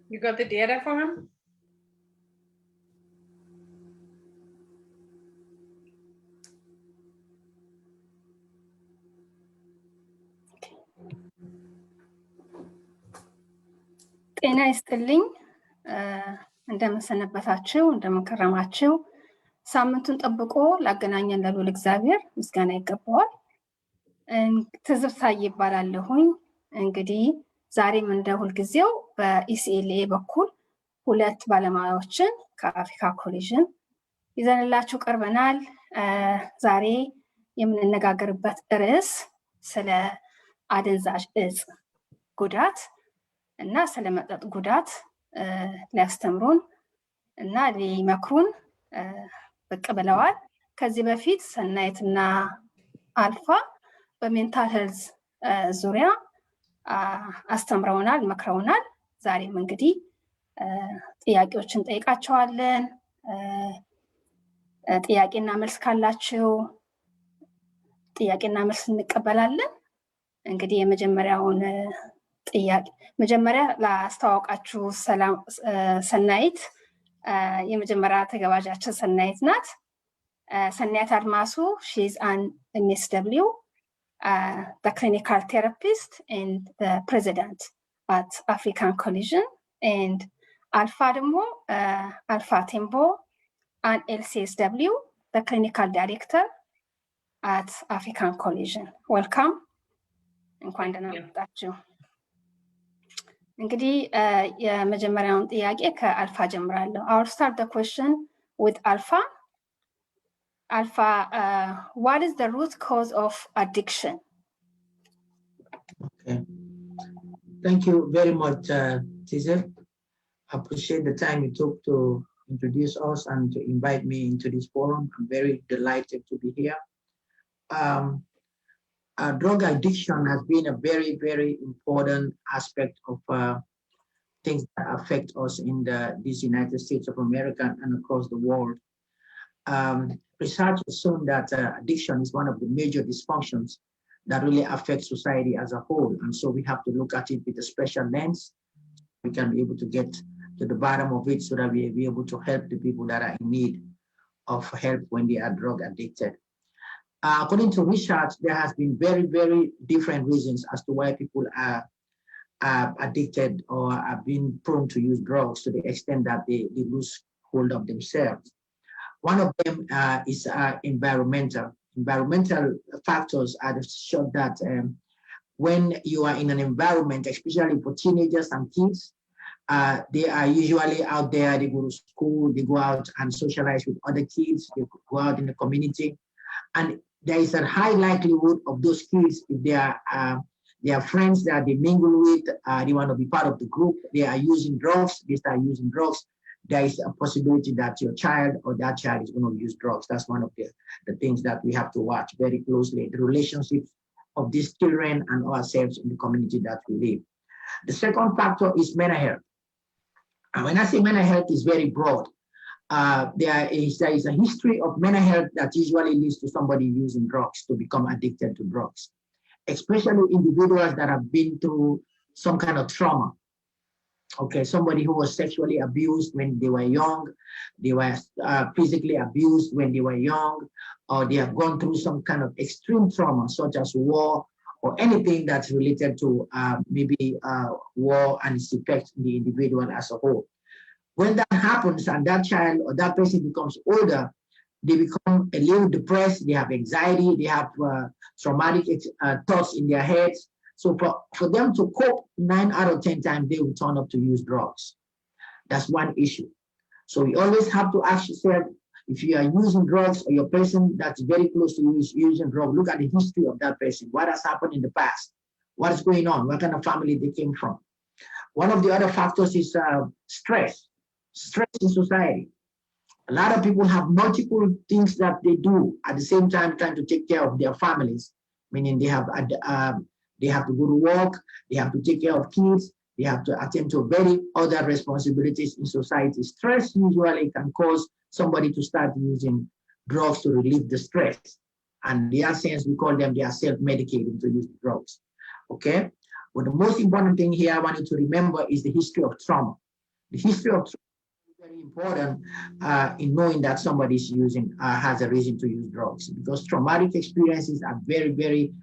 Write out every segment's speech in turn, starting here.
You got the data for him? ጤና ይስጥልኝ እንደምን ሰነበታችሁ እንደምን ከረማችሁ ሳምንቱን ጠብቆ ላገናኘን ለልዑል እግዚአብሔር ምስጋና ይገባዋል ትዝብት ይባላለሁኝ እንግዲህ ዛሬም እንደ ሁልጊዜው በኢሲኤልኤ በኩል ሁለት ባለሙያዎችን ከአፍሪካ ኮሊዥን ይዘንላችሁ ቀርበናል ዛሬ የምንነጋገርበት ርዕስ ስለ አደንዛዥ እጽ ጉዳት እና ስለመጠጥ ጉዳት ሊያስተምሩን እና ሊመክሩን ብቅ ብለዋል ከዚህ በፊት ሰናይትና አልፋ በሜንታል ሄልዝ ዙሪያ አስተምረውናል መክረውናል ዛሬም እንግዲህ ጥያቄዎችን ጠይቃቸዋለን ጥያቄና መልስ ካላችሁ ጥያቄና መልስ እንቀበላለን እንግዲህ የመጀመሪያውን ጥያቄ መጀመሪያ ላስተዋወቃችሁ ሰናይት የመጀመሪያ ተገባዣችን ሰናይት ናት ሰናይት አድማሱ she is an MSW the clinical therapist and the president at African Collision and Alpha ደግሞ Alpha Tembo an LCSW the clinical director at African Collision welcome እንኳን ደህና መጣችሁ እንግዲህ የመጀመሪያውን ጥያቄ ከአልፋ ጀምራለሁ I'll start the question with Alpha Alpha what is the root cause of addiction okay thank you very much Tizer I appreciate the time you took to introduce us and to invite me into this forum I'm very delighted to be here drug addiction has been a very, very important aspect of things that affect us in these United States of America and across the world. Research has shown that addiction is one of the major dysfunctions that really affects society as a whole. And so we have to look at it with a special lens. We can be able to get to the bottom of it so that we will be able to help the people that are in need of help when they are drug addicted. According to research, there has been very, very different reasons as to why people are addicted or are being prone to use drugs to the extent that they lose hold of themselves. One of them is environmental. Environmental factors are shown that when you are in an environment, especially for teenagers and kids, they are usually out there, they go to school, they go out and socialize with other kids, they go out in the community. And there is a high likelihood of those kids, if they are friends that they mingle with, they want to be part of the group, they are using drugs, they start using drugs, there is a possibility that your child or that child is going to use drugs. That's one of the things that we have to watch very closely, the relationships of these children and ourselves in the community that we live. The second factor is mental health. And when I say mental health, is very broad. There is a history of mental health that usually leads to somebody using drugs to become addicted to drugs, especially individuals that have been through some kind of trauma. Okay, somebody who was sexually abused when they were young, they were physically abused when they were young, or they have gone through some kind of extreme trauma, such as war or anything that's related to maybe war and its effects on the individual as a whole. When that happens and that child or that person becomes older, they become a little depressed, they have anxiety, they have traumatic thoughts in their heads. So for them to cope 9 out of 10 times, they will turn up to use drugs. That's one issue. So you always have to ask yourself, if you are using drugs or your person that's very close to using drugs, look at the history of that person. What has happened in the past? What is going on? What kind of family they came from? One of the other factors is stress. Stress in society. A lot of people have multiple things that they do at the same time trying to take care of their families, meaning they have to go to work, they have to take care of kids, they have to attend to very other responsibilities in society. Stress usually can cause somebody to start using drugs to relieve the stress. And in that sense, we call them, they are self-medicating to use drugs, okay? But the most important thing here I want you to remember is the history of trauma. The history of trauma is very important in knowing that somebody is has a reason to use drugs, because traumatic experiences are very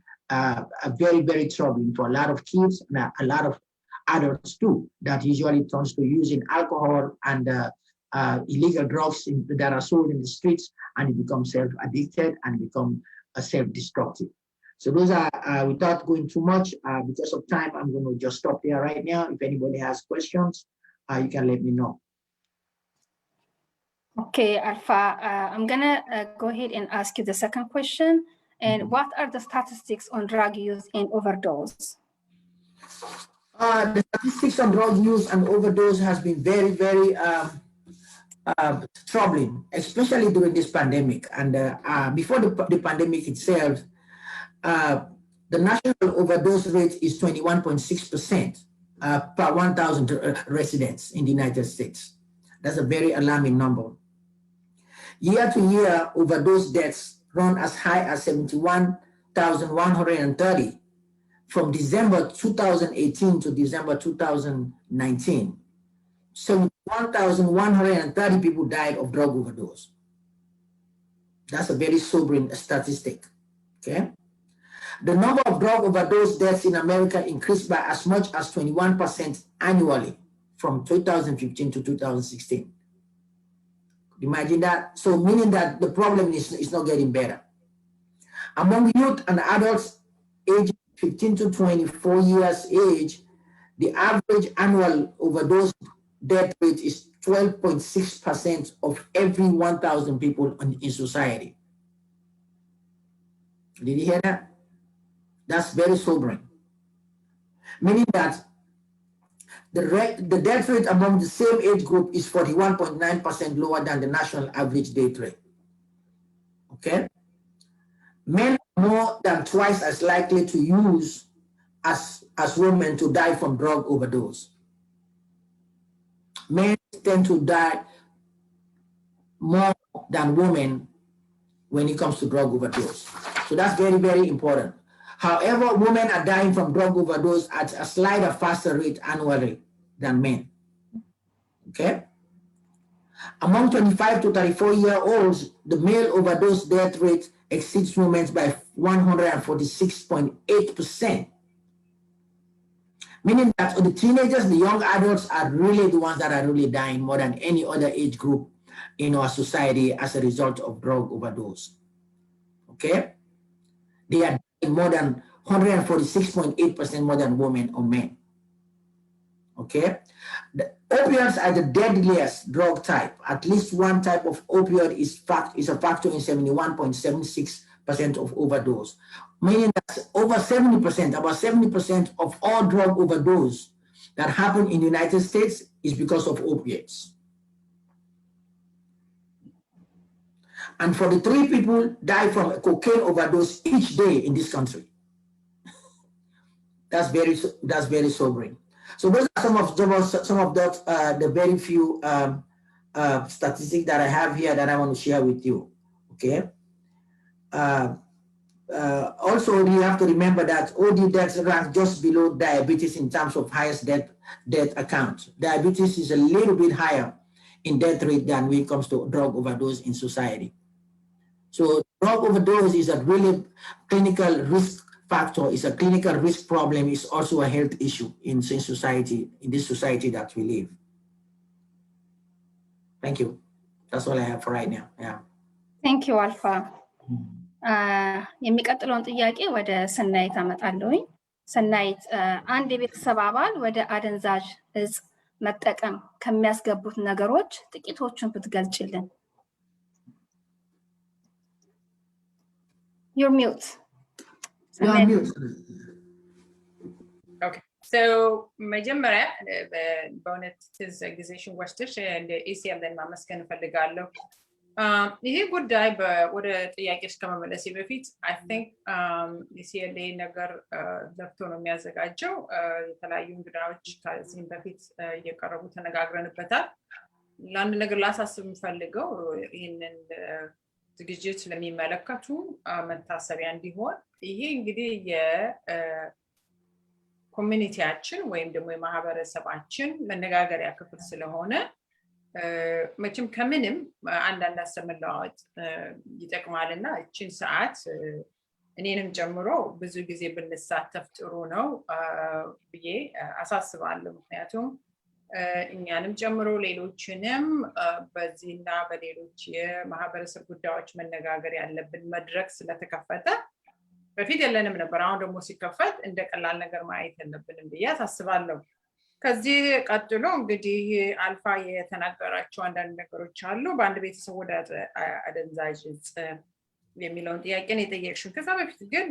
troubling for a lot of kids and a lot of adults too, that usually turns to using alcohol and illegal drugs that are sold in the streets, and it becomes self-addicted and become self-destructive. So those are, without going too much, because of time, I'm going to just stop there right now. If anybody has questions, you can let me know. Okay, Alpha, I'm gonna go ahead and ask you the second question. And what are the statistics on drug use and overdose? The statistics on drug use and overdose has been very troubling, especially during this pandemic. And before the pandemic itself, the national overdose rate is 21.6% per 1,000 residents in the United States. That's a very alarming number. Year to year, overdose deaths run as high as 71,130 from December 2018 to December 2019. 71,130 people died of drug overdose. That's a very sobering statistic, okay? The number of drug overdose deaths in America increased by as much as 21% annually from 2015 to 2016. Imagine that. So meaning that the problem is not getting better. Among youth and adults aged 15 to 24 years age, the average annual overdose death rate is 12.6% of every 1,000 people in society. Did you hear that? That's very sobering. Meaning that the death rate among the same age group is 41.9% lower than the national average death rate. Okay? Men are more than twice as likely to use as women to die from drug overdose. Men tend to die more than women when it comes to drug overdose. So that's very important. However, women are dying from drug overdose at a slightly faster rate annually than men. Okay? Among 25 to 34-year-olds, the male overdose death rate exceeds women's by 146.8%. Meaning that the teenagers, the young adults are really the ones that are really dying more than any other age group in our society as a result of drug overdose. Okay? They are dying more than 146.8% more than women or men. Okay? The opioids are the deadliest drug type. At least one type of opioid is a factor in 71.76% of overdose. Meaning that over 70%, about 70% of all drug overdose that happen in the United States is because of opiates. And 43 people die from a cocaine overdose each day in this country. That's very sobering. So those are some of the very few statistics that I have here that I want to share with you. Okay. Also, you have to remember that OD deaths rank just below diabetes in terms of highest death account. Diabetes is a little bit higher in death rate than when it comes to drug overdose in society. So drug overdose is a really clinical risk factor. It's a clinical risk problem. It's also a health issue in society, in this society that we live. Thank you. That's all I have for right now. Yeah. Thank you, Alpha. የሚቀጥለውን ጥያቄ ወደ ሰናይት አመጣለሁኝ። ሰናይት አንድ የቤተሰብ አባል ወደ አደንዛዥ እጽ መጠቀም ከሚያስገቡት ነገሮች ጥቂቶቹን ብትገልጭልን። You're mute. You're mute. Okay. So መጀመሪያ በእውነት ጊዜሽን ወስደሽ ECLA ማመስገን እፈልጋለሁ። ይሄ ጉዳይ ወደ ጥያቄሽ ከመመለሴ በፊት I think ECLA ነገር ለፍቶ ነው የሚያዘጋጀው። የተለያዩ እንግዳዎች ከዚህም በፊት እየቀረቡ ተነጋግረንበታል። ለአንድ ነገር ላሳስብ የምፈልገው ይህንን ዝግጅት ለሚመለከቱ መታሰቢያ እንዲሆን ይሄ እንግዲህ ኮሚኒቲያችን ወይም ደግሞ የማህበረሰባችን መነጋገሪያ ክፍል ስለሆነ መቼም ከምንም አንዳንድ ሀሳብ መለዋወጥ ይጠቅማልና እቺን ሰዓት እኔንም ጨምሮ ብዙ ጊዜ ብንሳተፍ ጥሩ ነው ብዬ አሳስባለሁ። ምክንያቱም እኛንም ጨምሮ ሌሎችንም በዚህና በሌሎች የማህበረሰብ ጉዳዮች መነጋገር ያለብን መድረክ ስለተከፈተ በፊት የለንም ነበር። አሁን ደግሞ ሲከፈት እንደ ቀላል ነገር ማየት የለብንም ብዬ አሳስባለሁ። ከዚህ ቀጥሎ እንግዲህ አልፋ የተናገራቸው አንዳንድ ነገሮች አሉ። በአንድ ቤተሰብ ወደ አደንዛዥ ዕፅ የሚለውን ጥያቄ ነው የጠየቅሽው። ከዛ በፊት ግን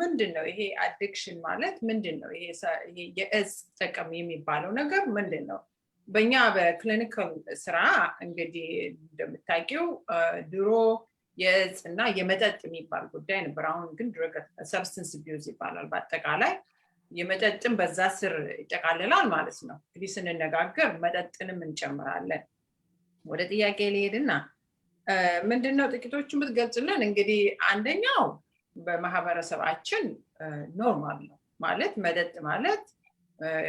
ምንድነው ይሄ አዲክሽን ማለት ምንድነው? ይሄ የዕፅ ጥቅም የሚባለው ነገር ምንድነው? በእኛ በክሊኒካል ስራ እንግዲህ እንደምታውቂው ድሮ የዕፅ እና የመጠጥ የሚባል ጉዳይ ነበር። አሁን ግን ድረግ ሰብስታንስ አቢዩዝ ይባላል። በአጠቃላይ የመጠጥን በዛ ስር ይጠቃልላል ማለት ነው። እንግዲህ ስንነጋገር መጠጥንም እንጨምራለን። ወደ ጥያቄ ልሄድና ምንድነው ጥቂቶቹን ብትገልጽልን። እንግዲህ አንደኛው በማህበረሰባችን ኖርማል ነው ማለት መጠጥ ማለት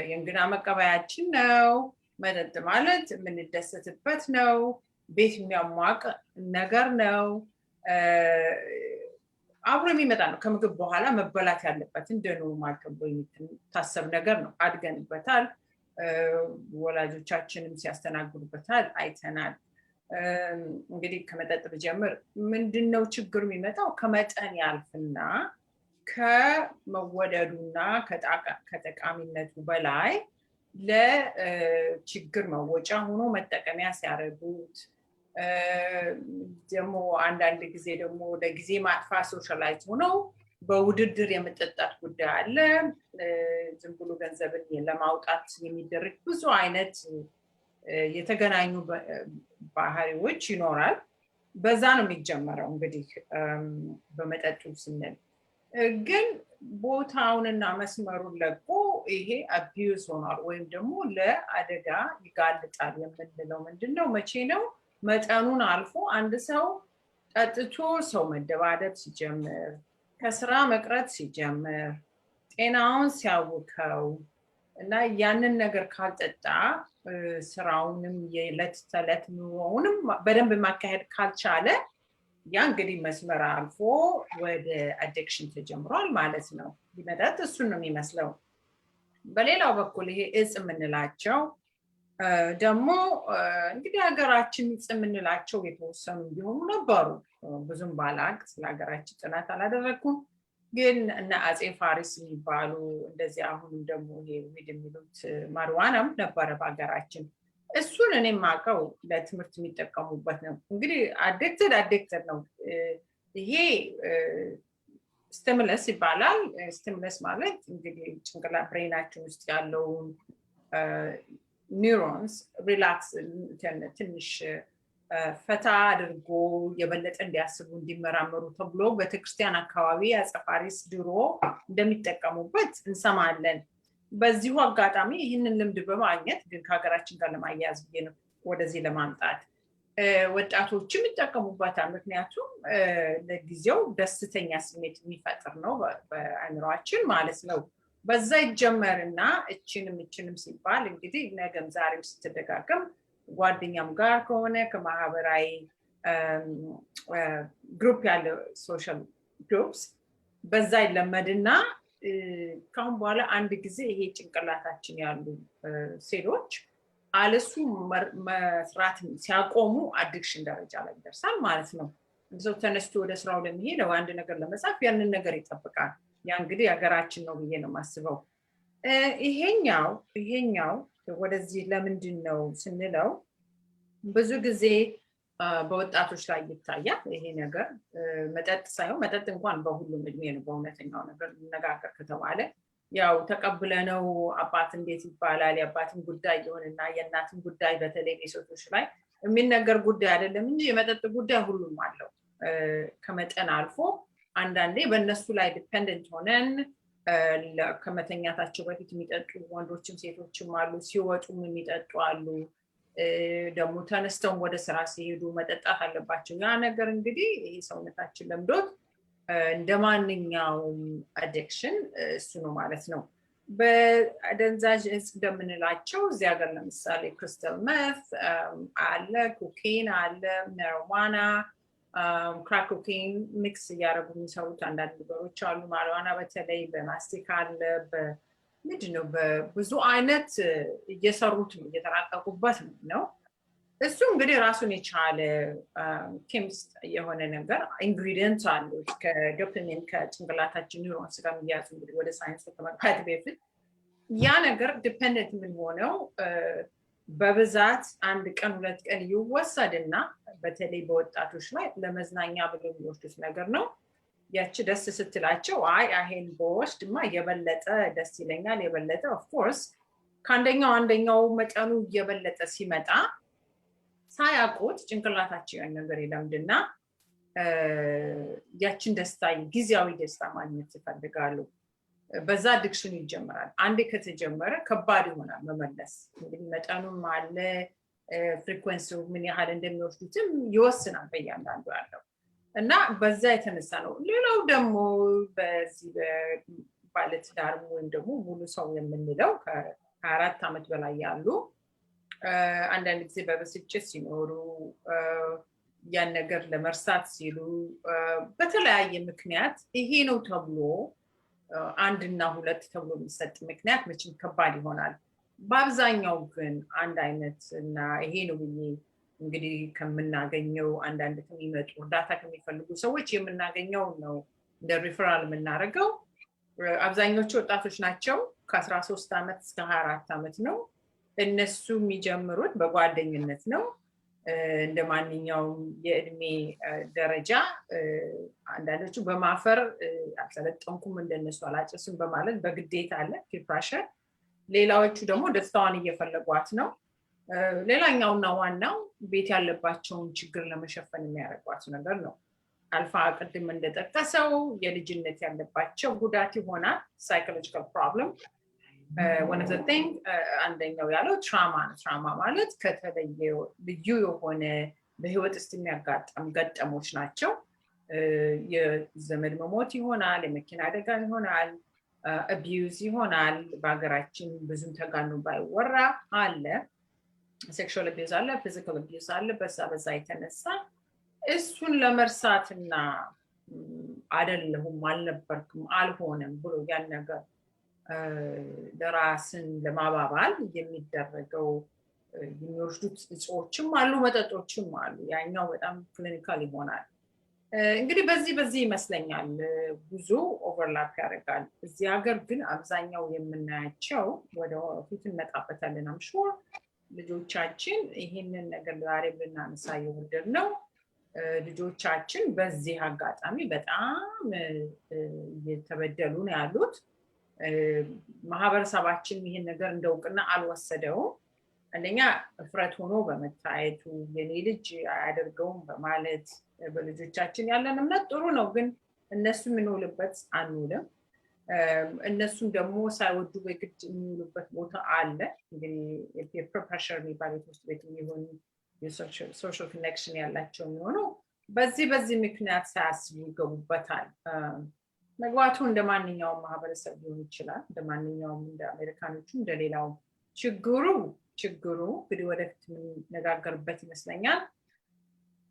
የእንግዳ መቀበያችን ነው። መጠጥ ማለት የምንደሰትበት ነው። ቤት የሚያሟቅ ነገር ነው። አብሮ የሚመጣ ነው። ከምግብ በኋላ መበላት ያለበት እንደ ኖርማል ተብሎ የሚታሰብ ነገር ነው። አድገንበታል። ወላጆቻችንም ሲያስተናግዱበታል አይተናል። እንግዲህ ከመጠጥ ብጀምር ምንድነው ችግር የሚመጣው? ከመጠን ያልፍና ከመወደዱና ከጠቃሚነቱ በላይ ለችግር መወጫ ሆኖ መጠቀሚያ ሲያደርጉት ደግሞ አንዳንድ ጊዜ ደግሞ ለጊዜ ማጥፋት ሶሻላይዝ ሆነው በውድድር የመጠጣት ጉዳይ አለ። ዝም ብሎ ገንዘብን ለማውጣት የሚደረግ ብዙ አይነት የተገናኙ ባህሪዎች ይኖራል። በዛ ነው የሚጀመረው። እንግዲህ በመጠጡ ስንል ግን ቦታውንና መስመሩን ለቆ ይሄ አቢዩዝ ሆኗል ወይም ደግሞ ለአደጋ ይጋልጣል የምንለው ምንድነው? መቼ ነው? መጠኑን አልፎ አንድ ሰው ጠጥቶ ሰው መደባደብ ሲጀምር፣ ከስራ መቅረት ሲጀምር፣ ጤናውን ሲያውከው እና ያንን ነገር ካልጠጣ ስራውንም የዕለት ተዕለት ኑሮውንም በደንብ ማካሄድ ካልቻለ ያ እንግዲህ መስመር አልፎ ወደ አዲክሽን ተጀምሯል ማለት ነው። መጠጥ እሱን ነው የሚመስለው። በሌላው በኩል ይሄ ዕፅ የምንላቸው ደግሞ እንግዲህ ሀገራችን ዕፅ የምንላቸው የተወሰኑ እንዲሆኑ ነበሩ። ብዙም ባላቅ ስለ ሀገራችን ጥናት አላደረኩም። ግን እነ አፄ ፋሪስ የሚባሉ እንደዚህ አሁን ደግሞ ይሄ ዊድ የሚሉት ማርዋናም ነበረ በሀገራችን። እሱን እኔ የማውቀው ለትምህርት የሚጠቀሙበት ነው። እንግዲህ አዲክትድ ነው። ይሄ ስቲሙለስ ይባላል። ስቲሙለስ ማለት እንግዲህ ጭንቅላት ብሬናችን ውስጥ ያለውን ኒውሮንስ ሪላክስ ትንሽ ፈታ አድርጎ የበለጠ እንዲያስቡ እንዲመራመሩ ተብሎ ቤተክርስቲያን አካባቢ አፄ ፋሪስ ድሮ እንደሚጠቀሙበት እንሰማለን። በዚሁ አጋጣሚ ይህንን ልምድ በማግኘት ግን ከሀገራችን ጋር ለማያያዝ ብዬ ነው ወደዚህ ለማምጣት። ወጣቶችም ይጠቀሙበታል። ምክንያቱም ለጊዜው ደስተኛ ስሜት የሚፈጥር ነው በአእምሯችን ማለት ነው። በዛ ይጀመርና እችንም ሲባል እንግዲህ ነገም ዛሬም ስትደጋገም ጓደኛም ጋር ከሆነ ከማህበራዊ ግሩፕ ያለው ሶሻል ግሩፕስ በዛ ይለመድና ካሁን በኋላ አንድ ጊዜ ይሄ ጭንቅላታችን ያሉ ሴሎች አለሱ መስራት ሲያቆሙ አዲክሽን ደረጃ ላይ ይደርሳል ማለት ነው። ሰው ተነስቶ ወደ ስራው ለመሄድ አንድ ነገር ለመጻፍ ያንን ነገር ይጠብቃል። ያ እንግዲህ ሀገራችን ነው ብዬ ነው የማስበው። ይሄኛው ወደዚህ ለምንድን ነው ስንለው ብዙ ጊዜ በወጣቶች ላይ ይታያል ይሄ ነገር። መጠጥ ሳይሆን መጠጥ እንኳን በሁሉም እድሜ ነው። በእውነተኛው ነገር ልነጋገር ከተባለ ያው ተቀብለነው አባት እንዴት ይባላል የአባትን ጉዳይ ይሆንና የእናትን ጉዳይ በተለይ ሴቶች ላይ የሚነገር ጉዳይ አይደለም እንጂ የመጠጥ ጉዳይ ሁሉም አለው። ከመጠን አልፎ አንዳንዴ በእነሱ ላይ ዲፔንደንት ሆነን ከመተኛታቸው በፊት የሚጠጡ ወንዶችም ሴቶችም አሉ። ሲወጡም የሚጠጡ አሉ። ደግሞ ተነስተው ወደ ስራ ሲሄዱ መጠጣት አለባቸው። ያ ነገር እንግዲህ ይሄ ሰውነታችን ለምዶት እንደማንኛውም አዲክሽን እሱ ነው ማለት ነው። በአደንዛዥ እጽ እንደምንላቸው እዚህ ሀገር ለምሳሌ ክሪስታል ሜት አለ፣ ኮኬን አለ፣ ማሪዋና ክራክ ኮኬን ሚክስ እያደረጉ የሚሰሩት አንዳንድ ነገሮች አሉ። ማሪዋና በተለይ በማስቲክ አለ፣ ምንድነው በብዙ አይነት እየሰሩት ነው፣ እየተራቀቁበት ነው። እሱ እንግዲህ ራሱን የቻለ ኬሚስት የሆነ ነገር ኢንግሪዲየንት አሉት ከዶፓሚን ከጭንቅላታችን ኒውሮንስ ጋር የሚያዙ እንግዲህ ወደ ሳይንሱ ከመግባት በፊት ያ ነገር ዲፔንደንት ምን ሆነው በብዛት አንድ ቀን ሁለት ቀን ይወሰድና በተለይ በወጣቶች ላይ ለመዝናኛ ብሎ የሚወስዱት ነገር ነው። ያቺ ደስ ስትላቸው አይ ይሄን በወስድማ የበለጠ ደስ ይለኛል የበለጠ ኦፍ ኮርስ ከአንደኛው አንደኛው መጠኑ እየበለጠ ሲመጣ ሳያውቁት ጭንቅላታቸው ያን ነገር ይለምድና ያችን ደስታ ጊዜያዊ ደስታ ማግኘት ይፈልጋሉ። በዛ አዲክሽኑ ይጀምራል። አንዴ ከተጀመረ ከባድ ይሆናል መመለስ። እንግዲህ መጠኑም አለ ፍሪኩዌንሲው ምን ያህል እንደሚወስዱትም ይወስናል በእያንዳንዱ ያለው እና በዛ የተነሳ ነው። ሌላው ደግሞ በዚህ ባለትዳር ወይም ደግሞ ሙሉ ሰው የምንለው ከ4 ዓመት በላይ ያሉ አንዳንድ ጊዜ በብስጭት ሲኖሩ ያን ነገር ለመርሳት ሲሉ በተለያየ ምክንያት ይሄ ነው ተብሎ 1 እና 2 ተብሎ የሚሰጥ ምክንያት መቼም ከባድ ይሆናል። በአብዛኛው ግን አንድ አይነት እና ይሄ ነው ብዬ እንግዲህ ከምናገኘው አንዳንድ ከሚመጡ እርዳታ ከሚፈልጉ ሰዎች የምናገኘው ነው እንደ ሪፈራል የምናደርገው። አብዛኞቹ ወጣቶች ናቸው። ከ13 ዓመት እስከ 24 ዓመት ነው። እነሱ የሚጀምሩት በጓደኝነት ነው። እንደ ማንኛውም የእድሜ ደረጃ አንዳንዶቹ በማፈር አልሰለጠንኩም እንደነሱ አላጨስም በማለት በግዴታ አለ ፒር ፕሬሸር። ሌላዎቹ ደግሞ ደስታዋን እየፈለጓት ነው። ሌላኛውና ዋናው ቤት ያለባቸውን ችግር ለመሸፈን የሚያደርጓት ነገር ነው። አልፋ ቅድም እንደጠቀሰው የልጅነት ያለባቸው ጉዳት ይሆናል ሳይኮሎጂካል ፕሮብለም። one of the thing አንደኛው ያለው ትራማ ነው። ትራማ ማለት ከተለየ ልዩ የሆነ በህይወት ውስጥ የሚያጋጥም ገጠሞች ናቸው። የዘመድ መሞት ይሆናል፣ የመኪና አደጋ ይሆናል፣ አቢዩዝ ይሆናል። በሀገራችን ብዙም ተጋኖ ባይወራ አለ። ሴክሹዋል አቢዩዝ አለ፣ ፊዚካል አቢዩዝ አለ። በዛ የተነሳ እሱን ለመርሳትና አይደለሁም አልነበርኩም አልሆነም ብሎ ያን ነገር ለራስን ለማባባል የሚደረገው የሚወስዱት እጾችም አሉ፣ መጠጦችም አሉ። ያኛው በጣም ክሊኒካል ይሆናል። እንግዲህ በዚህ ይመስለኛል ብዙ ኦቨርላፕ ያደርጋል። እዚህ ሀገር ግን አብዛኛው የምናያቸው ወደ ፊት እንመጣበታለን። አምሹር ልጆቻችን ይህንን ነገር ዛሬ ብናነሳ የወደድ ነው። ልጆቻችን በዚህ አጋጣሚ በጣም እየተበደሉ ነው ያሉት። ማህበረሰባችን ይህን ነገር እንደውቅና አልወሰደውም። አንደኛ እፍረት ሆኖ በመታየቱ የኔ ልጅ አያደርገውም በማለት በልጆቻችን ያለን እምነት ጥሩ ነው፣ ግን እነሱ የምንውልበት አንውልም። እነሱም ደግሞ ሳይወዱ በግድ የሚውሉበት ቦታ አለ። እንግዲህ የፒር ፕሬሸር የሚባል የትምህርት ቤት የሚሆኑ የሶሻል ኮኔክሽን ያላቸው የሚሆነው በዚህ ምክንያት ሳያስቡ ይገቡበታል። መግባቱ እንደ ማንኛውም ማህበረሰብ ሊሆን ይችላል፣ እንደ ማንኛውም እንደ አሜሪካኖቹ እንደሌላው። ችግሩ እንግዲህ ወደፊት የምንነጋገርበት ይመስለኛል።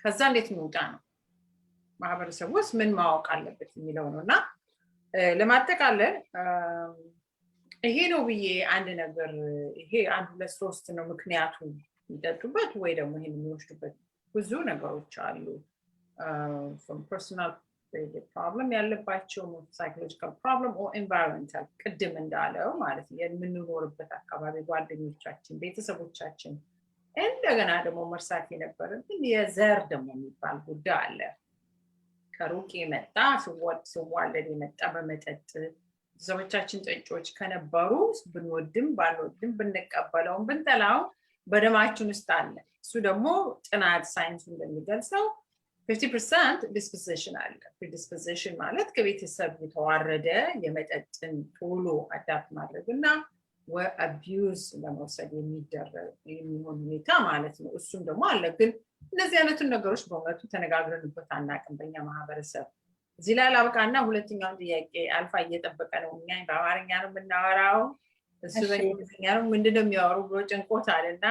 ከዛ እንዴት እንውጣ ነው፣ ማህበረሰቡ ውስጥ ምን ማወቅ አለበት የሚለው ነው። እና ለማጠቃለል ይሄ ነው ብዬ አንድ ነገር ይሄ 1 2 3 ነው ምክንያቱ የሚጠጡበት ወይ ደግሞ ይሄን የሚወስዱበት ብዙ ነገሮች አሉ። ፐርሰናል ፕሮብለም ያለባቸው ሳይኮሎጂካል ፕሮብለም ኦር ኤንቫይሮንመንታል ቅድም እንዳለው ማለት ነው የምንኖርበት አካባቢ፣ ጓደኞቻችን፣ ቤተሰቦቻችን። እንደገና ደግሞ መርሳት የነበረብን የዘር ደግሞ የሚባል ጉዳይ አለ። ከሩቅ የመጣ ስዋለድ የመጣ በመጠጥ ቤተሰቦቻችን ጠጮች ከነበሩ ብንወድም ባንወድም ብንቀበለውም ብንጠላው በደማችን ውስጥ አለ። እሱ ደግሞ ጥናት ሳይንሱ እንደሚገልጸው 50% ዲስፖዚሽን አለ። ፕሪዲስፖዚሽን ማለት ከቤተሰብ የተዋረደ የመጠጥን ቶሎ አዳፕት ማድረግ እና አቢዩዝ ለመውሰድ የሚሆን ሁኔታ ማለት ነው። እሱም ደግሞ አለ። ግን እነዚህ አይነቱን ነገሮች በእውነቱ ተነጋግረንበት አናውቅም በኛ ማህበረሰብ። ዚላ ላብቃና ሁለተኛው ጥያቄ አልፋ እየጠበቀ ነው እኛ በአማርኛ ነው የምናወራው እሱ በእንግሊዝኛ ነው ምንድነው የሚያወሩ ብሎ ጭንቆታልና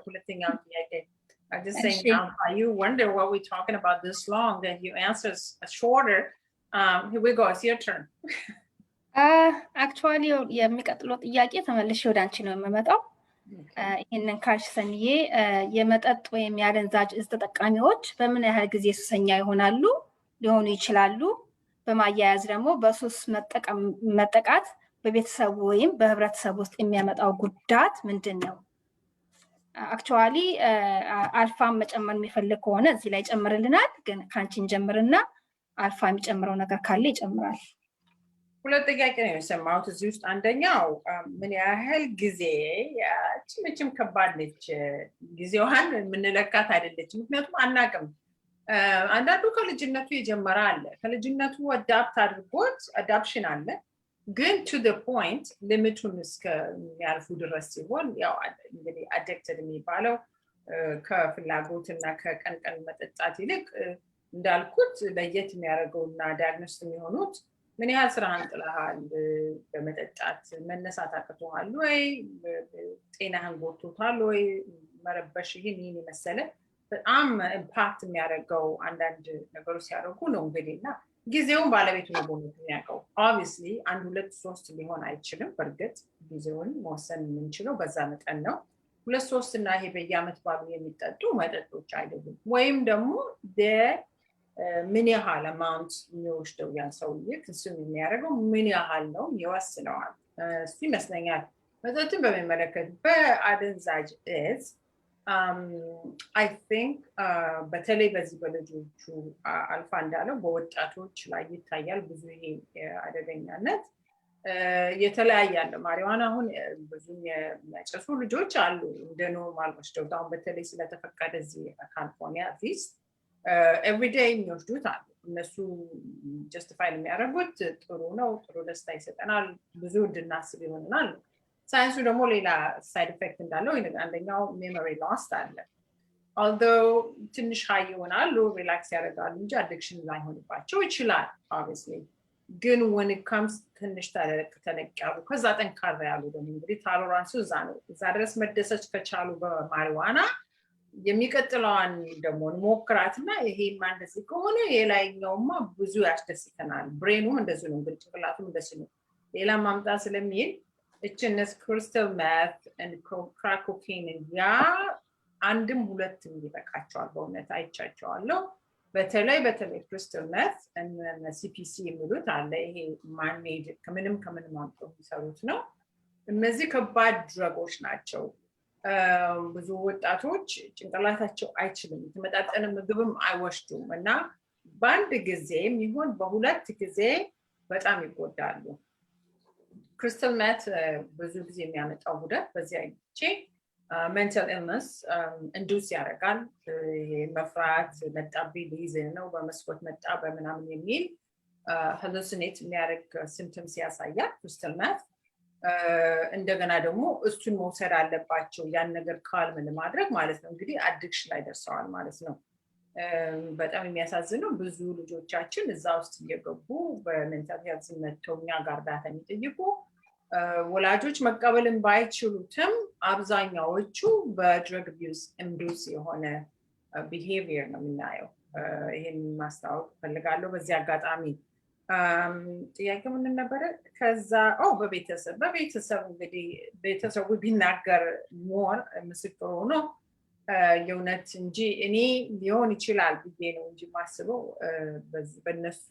ሁለተኛው ጥያቄ I just saying Alpha, you wonder what we're talking about this long and you answer shorter. Here we go, it's your turn. Actually የሚቀጥለው ጥያቄ ተመልሼ ወደ አንቺ ነው የምመጣው ይሄንን ካልሽ ሰንዬ የመጠጥ ወይም ያደንዛዥ እጽ ተጠቃሚዎች በምን ያህል ጊዜ ሱሰኛ ይሆናሉ ሊሆኑ ይችላሉ በማያያዝ ደግሞ በሱስ መጠቃት በቤተሰቡ ወይም በህብረተሰቡ ውስጥ የሚያመጣው ጉዳት ምንድነው Actually አልፋ መጨመር የሚፈልግ ከሆነ እዚህ ላይ ጨምርልናል ግን ካንቺን ጀምርና አልፋ የሚጨምረው ነገር ካለ ይጨምራል ሁለት ጥያቄ ነው የሰማሁት እዚህ ውስጥ አንደኛው ምን ያህል ጊዜ ምንም ከባድ ነች ጊዜዋን ምንለካት አይደለች ምክንያቱም አናቅም አንዳንዱ ከልጅነቱ ይጀምራል ከልጅነቱ አዳፕት አድርጎት አዳፕሽን አለ ግን to the point ሊሚቱን እስከሚያልፉ ድረስ ሲሆን ያው እንግዲህ አዲክትድ የሚባለው ከፍላጎትና ከቀንቀን መጠጣት ይልቅ እንዳልኩት ለየት የሚያደርገውና ዳያግኖስ የሚሆኑት ምን ያህል ስራህን ጥለሃል በመጠጣት መነሳት አቅቶሃል ወይ ጤናህን ጎድቶታል ወይ መረበሽ ይሄን ይመሰለ በጣም ኢምፓክት የሚያደርገው አንዳንድ ነገሮች ሲያደርጉ ነው እንግዲህና ጊዜውን ባለቤቱ ነው የሚያውቀው obviously 1 2 3 ሊሆን አይችልም በርግጥ ጊዜውን መወሰን የምንችለው በዛ መጠን ነው 2 3 እና ይሄ በየአመት ባሉ የሚጠጡ መጠጦች አይደሉም ወይም ደግሞ ምን ያህል አማውንት የሚወስደው ያን ሰውዬ ክሱን የሚያደርገው ምን ያህል ነው ይወስነዋል እሱ ይመስለኛል መጠጥን በሚመለከት በአደንዛዥ እጽ I think በተለይ በዚህ በልጆቹ አልፋ እንዳለው በወጣቶች ላይ ይታያል ብዙ ይሄ አደገኛነት የተለያየ አለ ማሪዋና አሁን ብዙ የሚያጨሱ ልጆች አሉ እንደ ኖርማል ወስደው አሁን በተለይ ስለተፈቀደ እዚህ ካሊፎርኒያ ዲስ everyday የሚወስዱት አሉ እነሱ justify የሚያደርጉት ጥሩ ነው ጥሩ ደስታ ይሰጠናል ብዙ እንድናስብ ይሆናል ሳይንሱ ደግሞ ሌላ ሳይድ ኢፌክት እንዳለው አንደኛው ሜሞሪ ሎስ አለ although ትንሽ ሃይ ይሆናሉ ሪላክስ ያደርጋሉ እንጂ አዲክሽን ላይሆንባቸው ይችላል obviously ግን when it comes ትንሽ ተለቅያሉ ከዛ ጠንካራ ያሉ ደግሞ እንግዲህ ቶለራንሱ እዛ ነው እዛ ድረስ መደሰች ከቻሉ በማሪዋና የሚቀጥለዋን ደግሞ ሞክራትና ይሄማ እንደዚህ ከሆነ የላይኛውማ ብዙ ያስደስተናል ብሬኑም እንደዚህ ነው እንግዲህ ጭንቅላቱም እንደዚህ ነው ሌላ ማምጣት ስለሚል እችነስ crystal meth and crack cocaine ያ አንድም ሁለትም ይበቃቸዋል በእውነት አይቻቸዋለሁ በተለይ crystal meth and CPC የሚሉት አለ ይሄ ማንሜድ ከምንም አምጥተው የሚሰሩት ነው እነዚህ ከባድ ድረጎች ናቸው ብዙ ወጣቶች ጭንቅላታቸው አይችልም የተመጣጠነ ምግብም አይወስዱም እና በአንድ ጊዜም ይሁን በሁለት ጊዜ በጣም ይጎዳሉ crystal meth ብዙ ጊዜ የሚያመጣው ጉዳት በዚህ አይቼ mental illness induce ያደርጋል መፍራት መጣብኝ ሊይዝ ነው በመስኮት መጣ በምናምን የሚል hallucinate የሚያደርግ symptoms ያሳያል crystal meth እንደገና ደግሞ እሱን መውሰድ አለባቸው ያን ነገር ካልም ለማድረግ ማለት ነው እንግዲህ አዲክሽን ላይ ደርሰዋል ማለት ነው በጣም የሚያሳዝነው ብዙ ልጆቻችን እዛ ውስጥ እየገቡ በሜንታል ሄልዝ መተውኛ ጋር ዳታ የሚጠይቁ ወላጆች መቀበልን ባይችሉትም አብዛኛዎቹ በድረግ አቢዩዝ ኢንዱስ የሆነ ቢሄቪየር ነው የምናየው ይሄን ማስታወቅ ፈልጋለሁ በዚህ አጋጣሚ ጥያቄ ምን ነበር ከዛ በቤተሰብ እንግዲህ ቤተሰቡ ቢናገር ሞር ምስክር ሆኖ የእውነት እንጂ እኔ ሊሆን ይችላል ብዬ ነው እንጂ ማስበው በእነሱ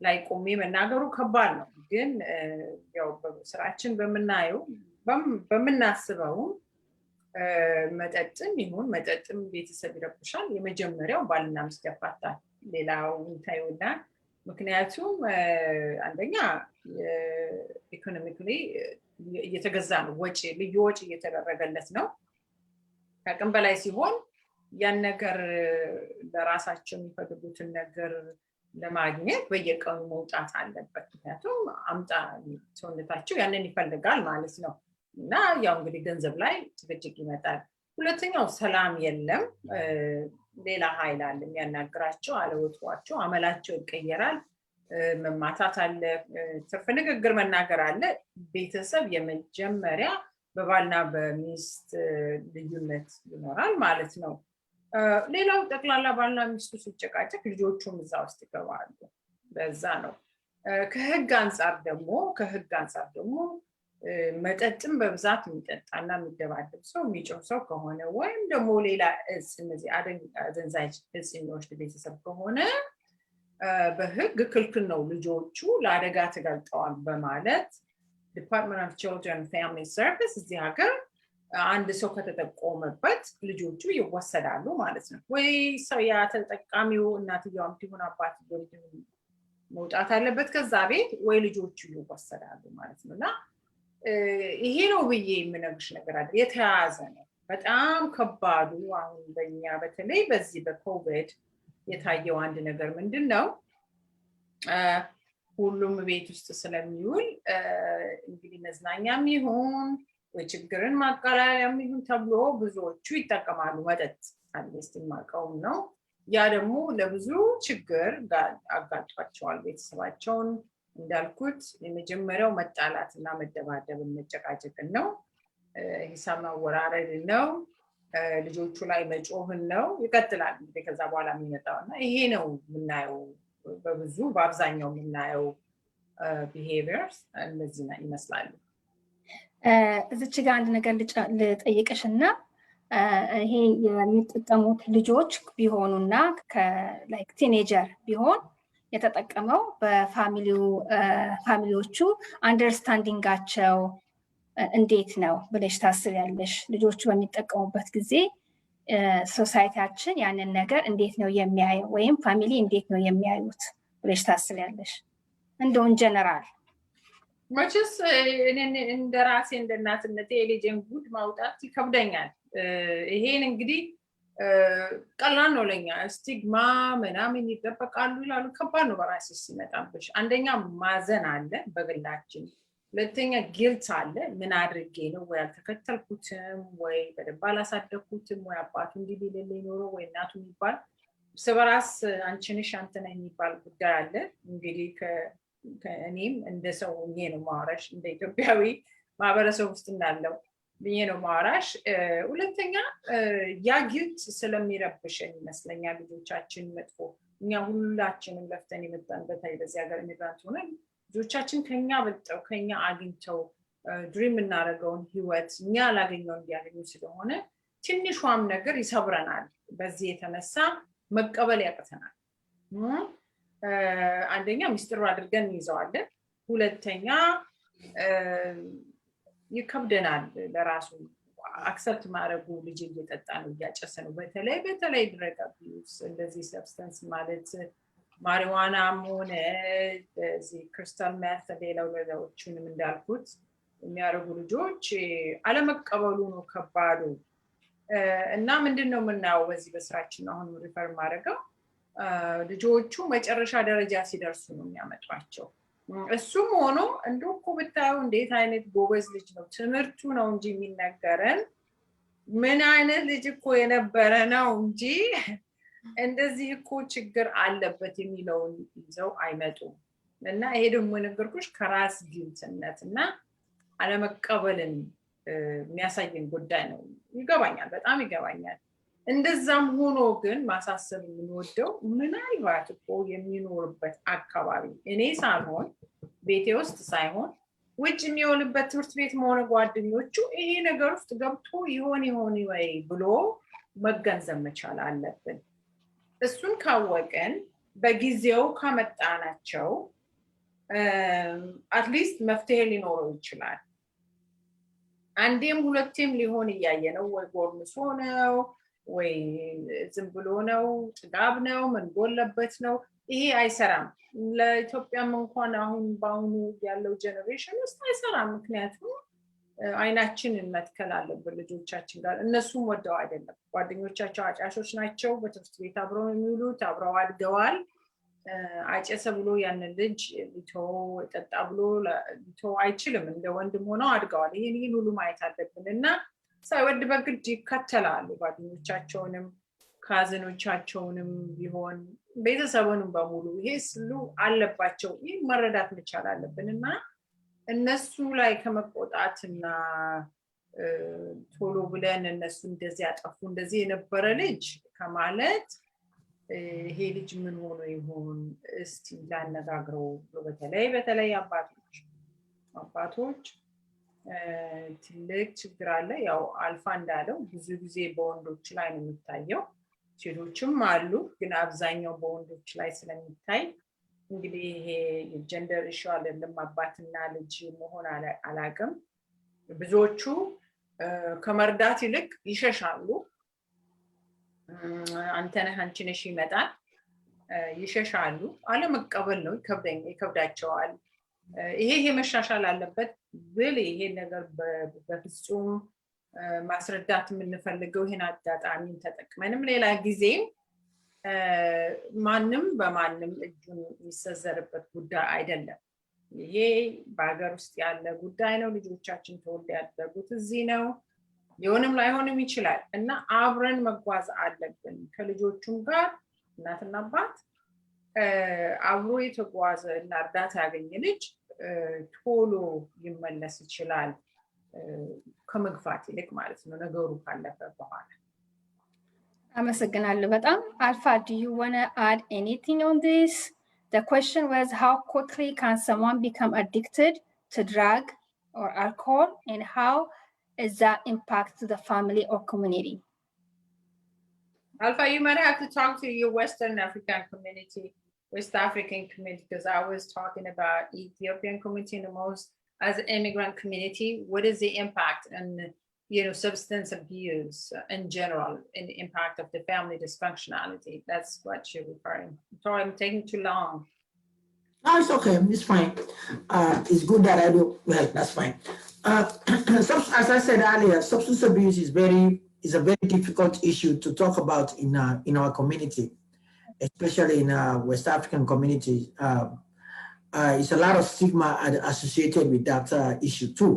ላይ ቆሜ መናገሩ ከባድ ነው ግን ያው በስራችን በመናየው በመናስበው መጠጥም ቤተሰብ ይረብሻል የመጀመሪያው ባልና ሚስት ያፋታል ሌላው ታዩና ምክንያቱም አንደኛ ኢኮኖሚካሊ እየተገዛ ነው ልዩ ወጪ እየተደረገለት ነው ከቀን በላይ ሲሆን ያን ነገር ለራሳቸው የሚፈልጉትን ነገር ለማግኘት በየቀኑ መውጣት አለበት ምክንያቱም አምጣ ሰውነታቸው ያንን ይፈልጋል ማለት ነው እና ያው እንግዲህ ገንዘብ ላይ ጭቅጭቅ ይመጣል ሁለተኛው ሰላም የለም ሌላ ኃይል አለ የሚያናግራቸው አለወጥቷቸው አመላቸው ይቀየራል መማታት አለ ትርፍ ንግግር መናገር አለ ቤተሰብ የመጀመሪያ በባልና በሚስት ልዩነት ይኖራል ማለት ነው ሌላው ጠቅላላ ባልና ሚስቱ ሲጨቃጨቅ ልጆቹም እዛ ውስጥ ይገባሉ በዛ ነው ከህግ አንፃር ደግሞ መጠጥም በብዛት የሚጠጣና የሚደባደብ ሰው የሚጮህ ሰው ከሆነ ወይም ደግሞ ሌላ እነዚህ አደንዛዥ እጽ የሚወስድ ቤተሰብ ከሆነ በህግ ክልክል ነው ልጆቹ ለአደጋ ተጋልጠዋል በማለት Department of Children and Family Service እዚህ ሀገር አንድ ሰው ከተጠቆመበት ልጆቹ ይወሰዳሉ ማለት ነው ወይ ሰው ያ ተጠቃሚው እናትየዋም ትሁን አባትየው መውጣት አለበት ከዛ ቤት ወይ ልጆቹ ይወሰዳሉ ማለት ነውና ይሄ ነው ብዬ የምነግርሽ ነገር አይደል የተያዘ ነው በጣም ከባዱ አሁን በእኛ በተለይ በዚህ በኮቪድ የታየው አንድ ነገር ምንድነው ሁሉም ቤት ውስጥ ስለሚውል እንግዲህ መዝናኛም ይሁን ወይ ችግርን ማቃለያም ይሁን ተብሎ ብዙዎቹ ይጠቀማሉ መጠጥ አለስቲ ማቀው ነው ያ ደግሞ ለብዙ ችግር አጋጥቷቸዋል ቤተሰባቸውን እንዳልኩት የመጀመሪያው መጣላትና መደባደብን መጨቃጨቅን ነው ሂሳብ ማወራረድ ነው ልጆቹ ላይ መጮህን ነው ይቀጥላል ከዛ በኋላ የሚመጣውና ይሄ ነው ምናየው በብዙ በአብዛኛው ምናየው behaviors እንደዚህ ነው ይመስላል እዚች ጋር አንድ ነገር ልጠይቅሽና ይሄ የሚጠቀሙት ልጆች ቢሆኑና ላይክ ቲኔጀር ቢሆን የተጠቀመው በፋሚሊዎቹ አንደርስታንዲንጋቸው እንዴት ነው ብለሽ ታስቢያለሽ ልጆቹ በሚጠቀሙበት ጊዜ ሶሳይቲያችን ያንን ነገር እንዴት ነው የሚያየው ወይም ፋሚሊ እንዴት ነው የሚያዩት ብለሽ ታስቢያለሽ እንደው ጀነራል መቼስ እንደራሴ እንደናትነቴ የልጄን ጉድ ማውጣት ይከብደኛል ይሄን እንግዲህ ቀላል ነው ለኛ ስቲግማ ምናምን ይጠበቃሉ ይላሉ ከባድ ነው በራሴ ሲመጣብሽ አንደኛ ማዘን አለ በግላችን ሁለተኛ ጊልት አለ ምን አድርጌ ነው ወይ አልተከተልኩትም ወይ በደንብ አላሳደግኩትም ወይ አባቱ እንዲህ ቢልልኝ ኖሮ ወይ እናቱ የሚባል ስበራስ አንቺንሽ አንተና የሚባል ጉዳይ አለ እንግዲህ ከእኔም እንደ ሰው ሆኜ ነው ማወራሽ እንደ ኢትዮጵያዊ ማህበረሰብ ውስጥ እንዳለው ብዬ ነው ማወራሽ ሁለተኛ ያ ጊልት ስለሚረብሽን ይመስለኛል ልጆቻችን መጥፎ እኛ ሁላችንም ለፍተን የመጣንበት በዚህ ሀገር ኢሚግራንት ሆነን ልጆቻችን ከኛ በልጠው ከኛ አግኝተው ድሪም እናደርገውን ህይወት እኛ ላገኘው እንዲያገኙ ስለሆነ ትንሿም ነገር ይሰብረናል በዚህ የተነሳ መቀበል ያቅተናል አንደኛ ሚስጥሩ አድርገን ይዘዋለን ሁለተኛ ይከብደናል ለራሱ አክሰፕት ማድረጉ ልጅ እየጠጣ ነው እያጨሰ ነው በተለይ ድረግ አቢዩስ እንደዚህ ሰብስታንስ ማለት ማሪዋናም ሆነ እዚህ ክሪስታል ሜት ሌሎችንም እንዳልኩት የሚያደርጉ ልጆች አለመቀበሉ ነው ከባዱ እና ምንድነው ምናው በዚህ በስራችን አሁን ሪፈር ማድረገው ልጆቹ መጨረሻ ደረጃ ሲደርሱ ነው የሚያመጣቸው እሱም ሆኖ እንደውኮ ብታዩ እንዴት አይነት ጎበዝ ልጅ ነው ትምህርቱ ነው እንጂ የሚነገረን ምን አይነት ልጅ እኮ የነበረ ነው እንጂ እንደዚህ እኮ ችግር አለበት የሚለውን ይዘው አይመጡም እና ይሄ ደግሞ ነገርኩሽ ከራስ ግልጽነትና አለመቀበልን የሚያሳየን ጉዳይ ነው ይገባኛል በጣም ይገባኛል እንደዛም ሆኖ ግን ማሳሰብ የምንወደው ምናልባት እኮ የሚኖርበት አካባቢ እኔ ሳልሆን ቤቴ ውስጥ ሳይሆን ውጭ የሚሆንበት ትምህርት ቤት መሆነ ጓደኞቹ ይሄ ነገር ውስጥ ገብቶ ይሆን ወይ ብሎ መገንዘብ መቻል አለብን እሱን ካወቀን በጊዜው ካመጣናቸው አትሊስት መፍትሄ ሊኖረው ይችላል አንዴም ሁለቴም ሊሆን ያያየነው ወይ ጎርምሶ ነው ወይ ዝም ብሎ ነው ጥጋብ ነው ምን ጎለበት ነው ይሄ አይሰራም ለኢትዮጵያም እንኳን አሁን ባሁኑ ያለው ጄኔሬሽን ውስጥ አይሰራም ምክንያቱም አይናችንን መትከል አለብን ልጆቻችን ጋር እነሱም ወደው አይደለም ጓደኞቻቸው አጫሾች ናቸው በትምህርት ቤት አብረው የሚውሉት አብረው አድገዋል አጨሰ ብሎ ያንን ልጅ ሊተው ጠጣ ብሎ ሊተው አይችልም እንደ ወንድም ሆነው አድገዋል ይሄን ሁሉ ማየት አለብንና ሳይወድ በግድ ይከተላሉ ጓደኞቻቸውንም ካዝኖቻቸውንም ቢሆን ቤተሰቡንም በሙሉ ይሄ ስሉ አለባቸው። ይህ መረዳት መቻል አለብን እና እነሱ ላይ ከመቆጣትና ቶሎ ብለን እነሱ እንደዚህ ያጠፉ እንደዚህ የነበረ ልጅ ከማለት ይሄ ልጅ ምን ሆኖ ይሆን እስቲ ላነጋግረው። በተለይ አባቶች ትልቅ ችግር አለ። ያው አልፋ እንዳለው ብዙ ጊዜ በወንዶች ላይ ነው የሚታየው። ሴቶችም አሉ፣ ግን አብዛኛው በወንዶች ላይ ስለሚታይ እንግዲህ ይሄ የጀንደር ኢሹ አይደለም፣ አባትና ልጅ መሆን አላቅም። ብዙዎቹ ከመርዳት ይልቅ ይሸሻሉ። አንተነህ አንቺ ነሽ ይመጣል፣ ይሸሻሉ። አለመቀበል ነው፣ ይከብዳቸዋል። ይሄ መሻሻል አለበት ብል ይሄ ነገር በፍጹም ማስረዳት የምንፈልገው ይሄን አጋጣሚ ተጠቅመንም ሌላ ጊዜ ማንም በማንም እጁን የሚሰዘርበት ጉዳይ አይደለም። ይሄ በሀገር ውስጥ ያለ ጉዳይ ነው። ልጆቻችን ተወልደ ያደጉት እዚህ ነው። ሊሆንም ላይሆንም ይችላል እና አብረን መጓዝ አለብን ከልጆቹም ጋር። እናትና አባት አብሮ የተጓዘ እና እርዳታ ያገኘ ልጅ ቶሎ ይመለስ ይችላል ከመግፋት ይልቅ ማለት ነው፣ ነገሩ ካለፈ በኋላ። አመሰግናለሁ በጣም። Alpha, do you want to add anything on this? The question was, how quickly can someone become addicted to drug or alcohol, and how is that impact to the family or community? Alpha, you might have to talk to your Western African community, West African community, because I was talking about Ethiopian community the most. As an immigrant community, what is the impact and substance abuse in general, and the impact of the family dysfunctionality? That's what you're referring. Sorry, I'm taking too long. No, it's okay. It's fine. It's good that I do. Well, that's fine. As I said earlier, substance abuse is a very difficult issue to talk about in our community, especially in West African community. It's a lot of stigma associated with that issue too,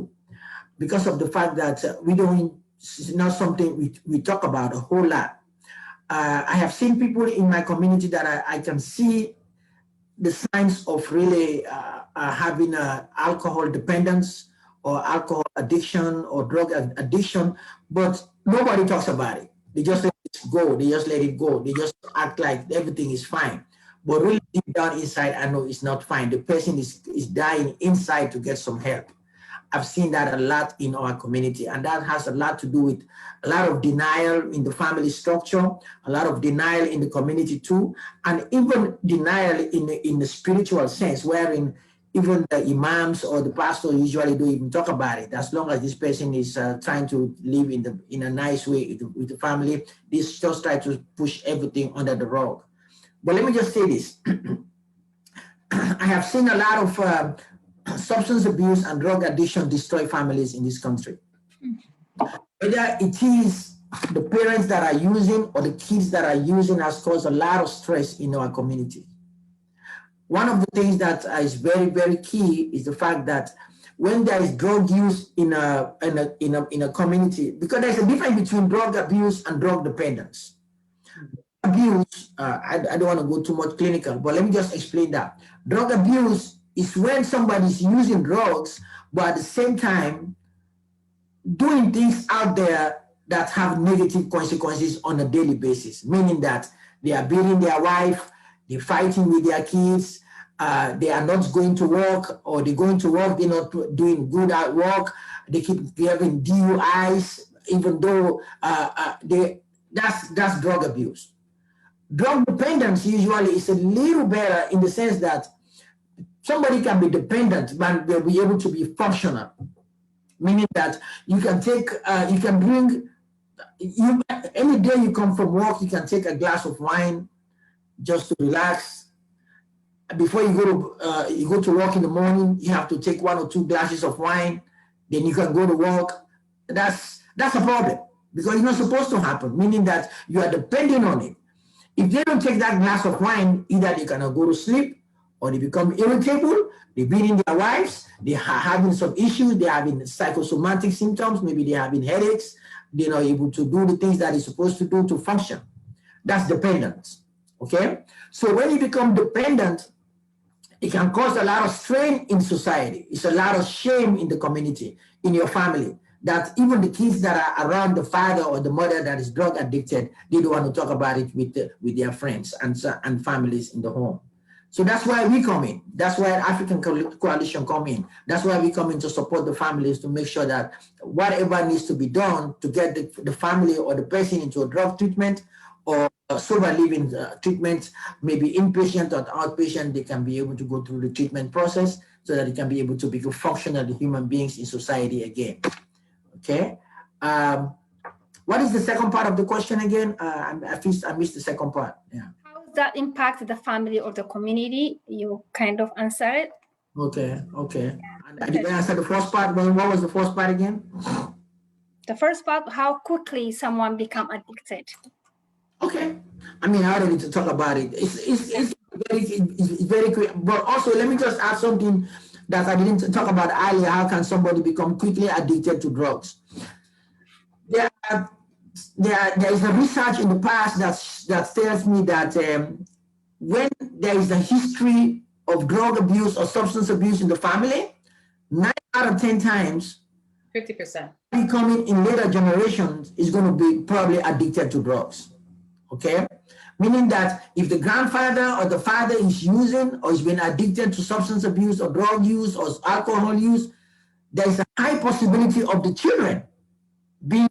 because of the fact that it's not something we talk about a whole lot. I have seen people in my community that I can see the signs of really having alcohol dependence or alcohol addiction or drug addiction, but nobody talks about it. They just let it go. They just let it go. They just act like everything is fine. But really deep down inside, I know it's not fine. The person is dying inside to get some help. I've seen that a lot in our community, and that has a lot to do with a lot of denial in the family structure, a lot of denial in the community too, and even denial in the spiritual sense, wherein even the imams or the pastor usually don't even talk about it. As long as this person is trying to live in a nice way with the family, they just try to push everything under the rug. But let me just say this. I have seen a lot of substance abuse and drug addiction destroy families in this country. Whether it is the parents that are using or the kids that are using has caused a lot of stress in our community. One of the things that is very, very key is the fact that when there is drug use in a community, because there's a difference between drug abuse and drug dependence. Abuse, I don't want to go too much clinical, but let me just explain that. Drug abuse is when somebody's using drugs, but at the same time doing things out there that have negative consequences on a daily basis, meaning that they are beating their wife, they're fighting with their kids, they are not going to work, or they're going to work, they're not doing good at work, they keep having DUIs, even though that's drug abuse. Drug dependence usually is a little better in the sense that somebody can be dependent, but they'll be able to be functional. Meaning that you can bring, any day you come from work, you can take a glass of wine just to relax. Before you go to work in the morning, you have to take 1 or 2 glasses of wine, then you can go to work. That's a problem, because it's not supposed to happen, meaning that you are depending on it. If they don't take that glass of wine, either they cannot go to sleep, or they become irritable, they're beating their wives, they are having some issues, they're having psychosomatic symptoms, maybe they're having headaches, they're not able to do the things that they're supposed to do to function. That's dependence. Okay? So when you become dependent, it can cause a lot of strain in society. It's a lot of shame in the community, in your family, that even the kids that are around the father or the mother that is drug addicted, they don't want to talk about it with their friends and families in the home. So that's why we come in. That's why African Coalition come in. That's why we come in to support the families, to make sure that whatever needs to be done to get the family or the person into a drug treatment or sober living treatment, maybe inpatient or outpatient, they can be able to go through the treatment process so that they can be able to become functional human beings in society again. Okay. What is the second part of the question again? I missed the second part. Yeah. How does that impact the family or the community? You kind of answer it. Okay. Okay. And did I answer the first part? What was the first part again? The first part, how quickly someone become addicted. Okay. I mean, I don't need to talk about it. It's very quick. But also, let me just add something that I didn't talk about earlier. How can somebody become quickly addicted to drugs? There is a research in the past that tells me that when there is a history of drug abuse or substance abuse in the family, 9 out of 10 times, 50% becoming in later generations is going to be probably addicted to drugs. Okay, meaning that if the grandfather or the father is using or has been addicted to substance abuse or drug use or alcohol use, there is a high possibility of the children being,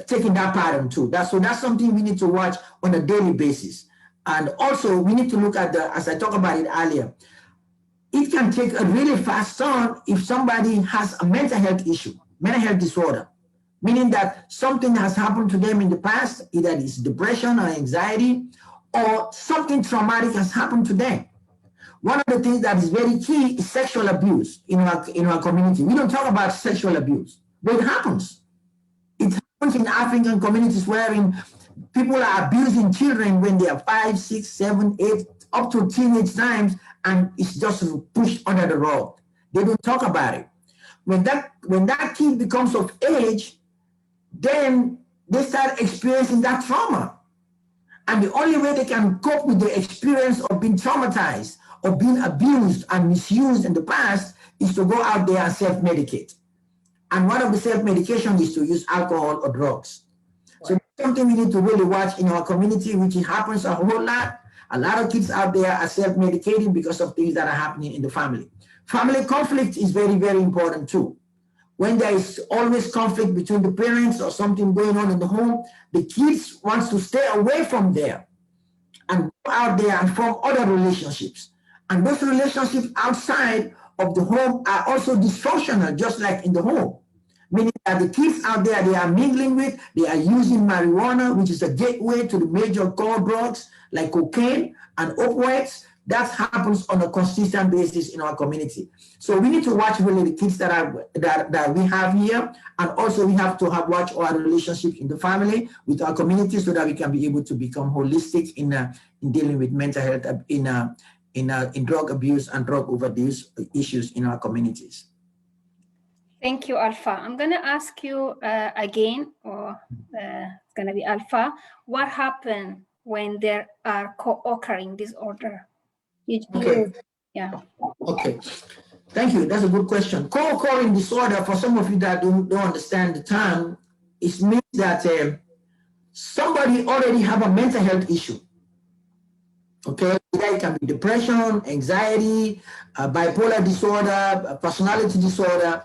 taking that pattern too. That's something we need to watch on a daily basis. And also we need to look at as I talked about it earlier, it can take a really fast turn if somebody has a mental health issue, mental health disorder. Meaning that something has happened to them in the past, either it's depression or anxiety, or something traumatic has happened to them. One of the things that is very key is sexual abuse in our community. We don't talk about sexual abuse, but it happens. It happens in African communities wherein people are abusing children when they are 5, 6, 7, 8, up to teenage times, and it's just pushed under the rug. They don't talk about it. When that kid becomes of age, then they start experiencing that trauma. And the only way they can cope with the experience of being traumatized or being abused and misused in the past is to go out there and self-medicate. And one of the self-medication is to use alcohol or drugs. Right. So that's something we need to really watch in our community, which happens a whole lot. A lot of kids out there are self-medicating because of things that are happening in the family. Family conflict is very, very important too. When there is always conflict between the parents or something going on in the home, the kids wants to stay away from there and go out there and form other relationships. And those relationships outside of the home are also dysfunctional, just like in the home. Meaning that the kids out there they are mingling with, they are using marijuana, which is a gateway to the major core drugs like cocaine and opioids. That happens on a consistent basis in our community. So we need to watch really the kids that we have here, and also we have to watch our relationship in the family with our community so that we can be able to become holistic in dealing with mental health in drug abuse and drug overdose issues in our communities. Thank you, Alpha. I'm going to ask you again, or it's going to be Alpha, what happened when there are co-occurring disorder? Okay. Yeah. Okay. Thank you. That's a good question. Co-occurring disorder, for some of you that don't understand the term, it means that somebody already have a mental health issue. Okay, it can be depression, anxiety, bipolar disorder, personality disorder,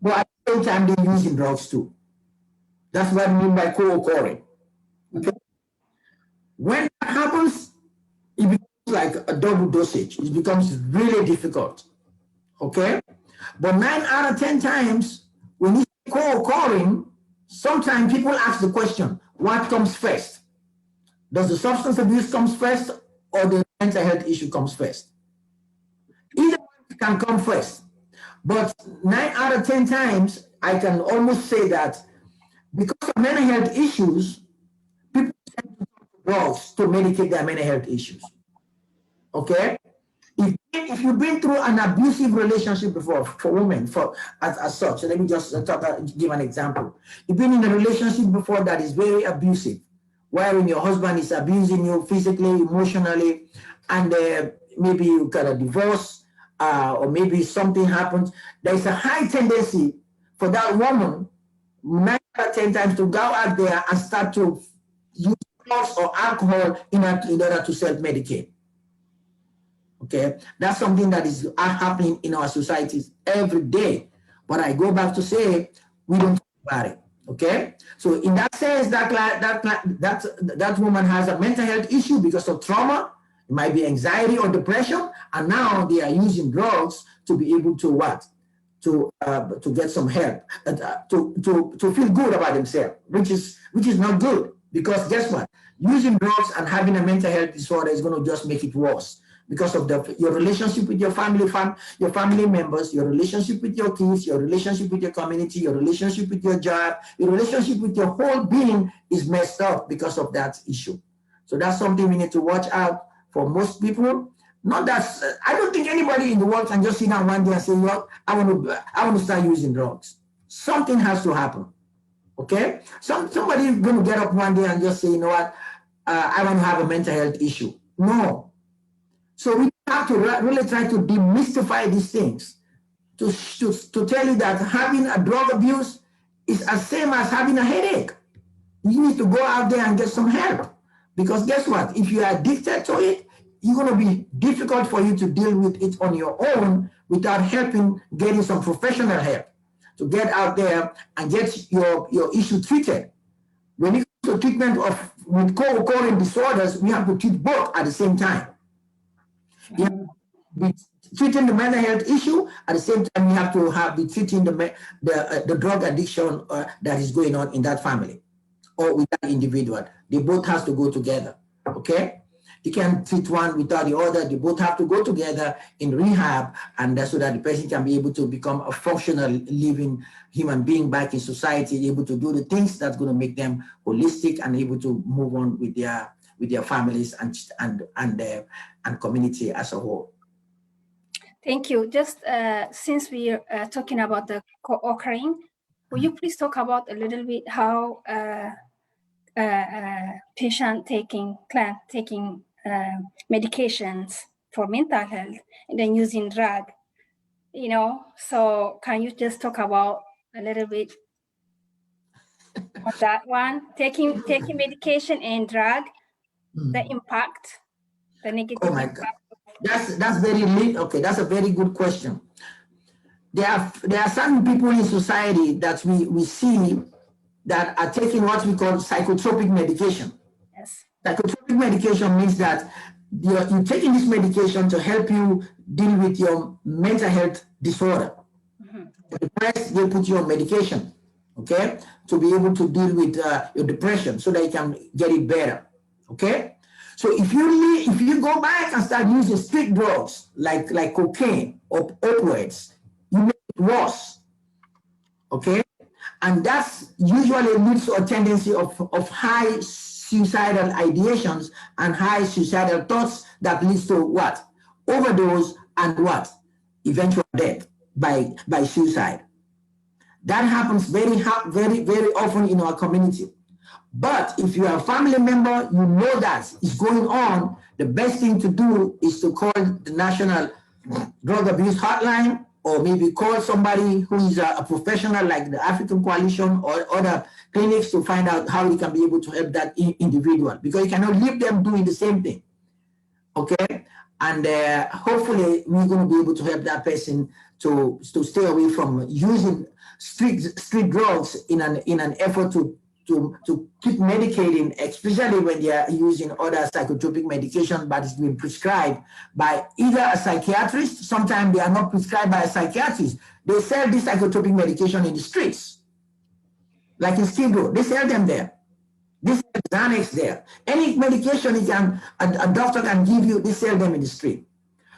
but at the same time they're using drugs too. That's what I mean by co-occurring. Okay. When that happens, it becomes like a double dosage. It becomes really difficult. Okay, but 9 out of 10 times when it's co-occurring, sometimes people ask the question, what comes first? Does the substance abuse comes first or the mental health issue comes first? Either one can come first, but 9 out of 10 times I can almost say that because of mental health issues, people tend to go to drugs to medicate their mental health issues. Okay, if you've been through an abusive relationship before, for women, as such, let me just give an example. You've been in a relationship before that is very abusive, wherein your husband is abusing you physically, emotionally, and maybe you got a divorce, or maybe something happens, there's a high tendency for that woman 9 or 10 times to go out there and start to use drugs or alcohol in order to self-medicate. Okay, that's something that is happening in our societies every day. But I go back to say, we don't talk about it. Okay, so in that sense, that woman has a mental health issue because of trauma. It might be anxiety or depression, and now they are using drugs to be able to what? To get some help, to feel good about themselves, which is not good, because guess what? Using drugs and having a mental health disorder is going to just make it worse because of your relationship with your family members, your relationship with your kids, your relationship with your community, your relationship with your job, your relationship with your whole being is messed up because of that issue. So that's something we need to watch out for most people. Not that I don't think anybody in the world can just sit down one day and say, "Look, I want to start using drugs." Something has to happen. Okay, somebody is going to get up one day and just say, "You know what? I want to have a mental health issue." No. So we have to really try to demystify these things, to tell you that having a drug abuse is the same as having a headache. You need to go out there and get some help, because guess what? If you are addicted to it, it's going to be difficult for you to deal with it on your own without getting some professional help to get out there and get your issue treated. When it comes to treatment with co-occurring disorders, we have to treat both at the same time. You have to be treating the mental health issue, at the same time you have to be treating the drug addiction that is going on in that family or with that individual. They both have to go together. Okay, you can't treat one without the other. They both have to go together in rehab, and so that the person can be able to become a functional, living human being back in society, able to do the things that's going to make them holistic and able to move on with their families and community as a whole. Thank you. Just since we are talking about the co-occurring, will you please talk about a little bit how patient taking medications for mental health and then using drug, so can you just talk about a little bit on that one, taking medication and drug, the impact, the negative impact? That's very okay. That's a very good question. There are certain people in society that we see that are taking what we call psychotropic medication. Yes. Psychotropic medication means that you're taking this medication to help you deal with your mental health disorder. Depressed, they put you on medication, okay, to be able to deal with your depression so that you can get it better, okay? So if you go back and start using street drugs like cocaine or opioids, you make it worse, okay? And that's usually leads to a tendency of high suicidal ideations and high suicidal thoughts that leads to what? Overdose and what? Eventual death by suicide. That happens very, very often in our community. But if you are a family member, you know that is going on, the best thing to do is to call the National Drug Abuse Hotline, or maybe call somebody who is a professional like the African Coalition or other clinics to find out how you can be able to help that individual, because you cannot leave them doing the same thing, okay? And hopefully we're going to be able to help that person to stay away from using street drugs in an effort to keep medicating, especially when they are using other psychotropic medication, but it's been prescribed by either a psychiatrist. Sometimes they are not prescribed by a psychiatrist. They sell this psychotropic medication in the streets, like in Skid Row. They sell them there. This is Xanax there. Any medication a doctor can give you, they sell them in the street.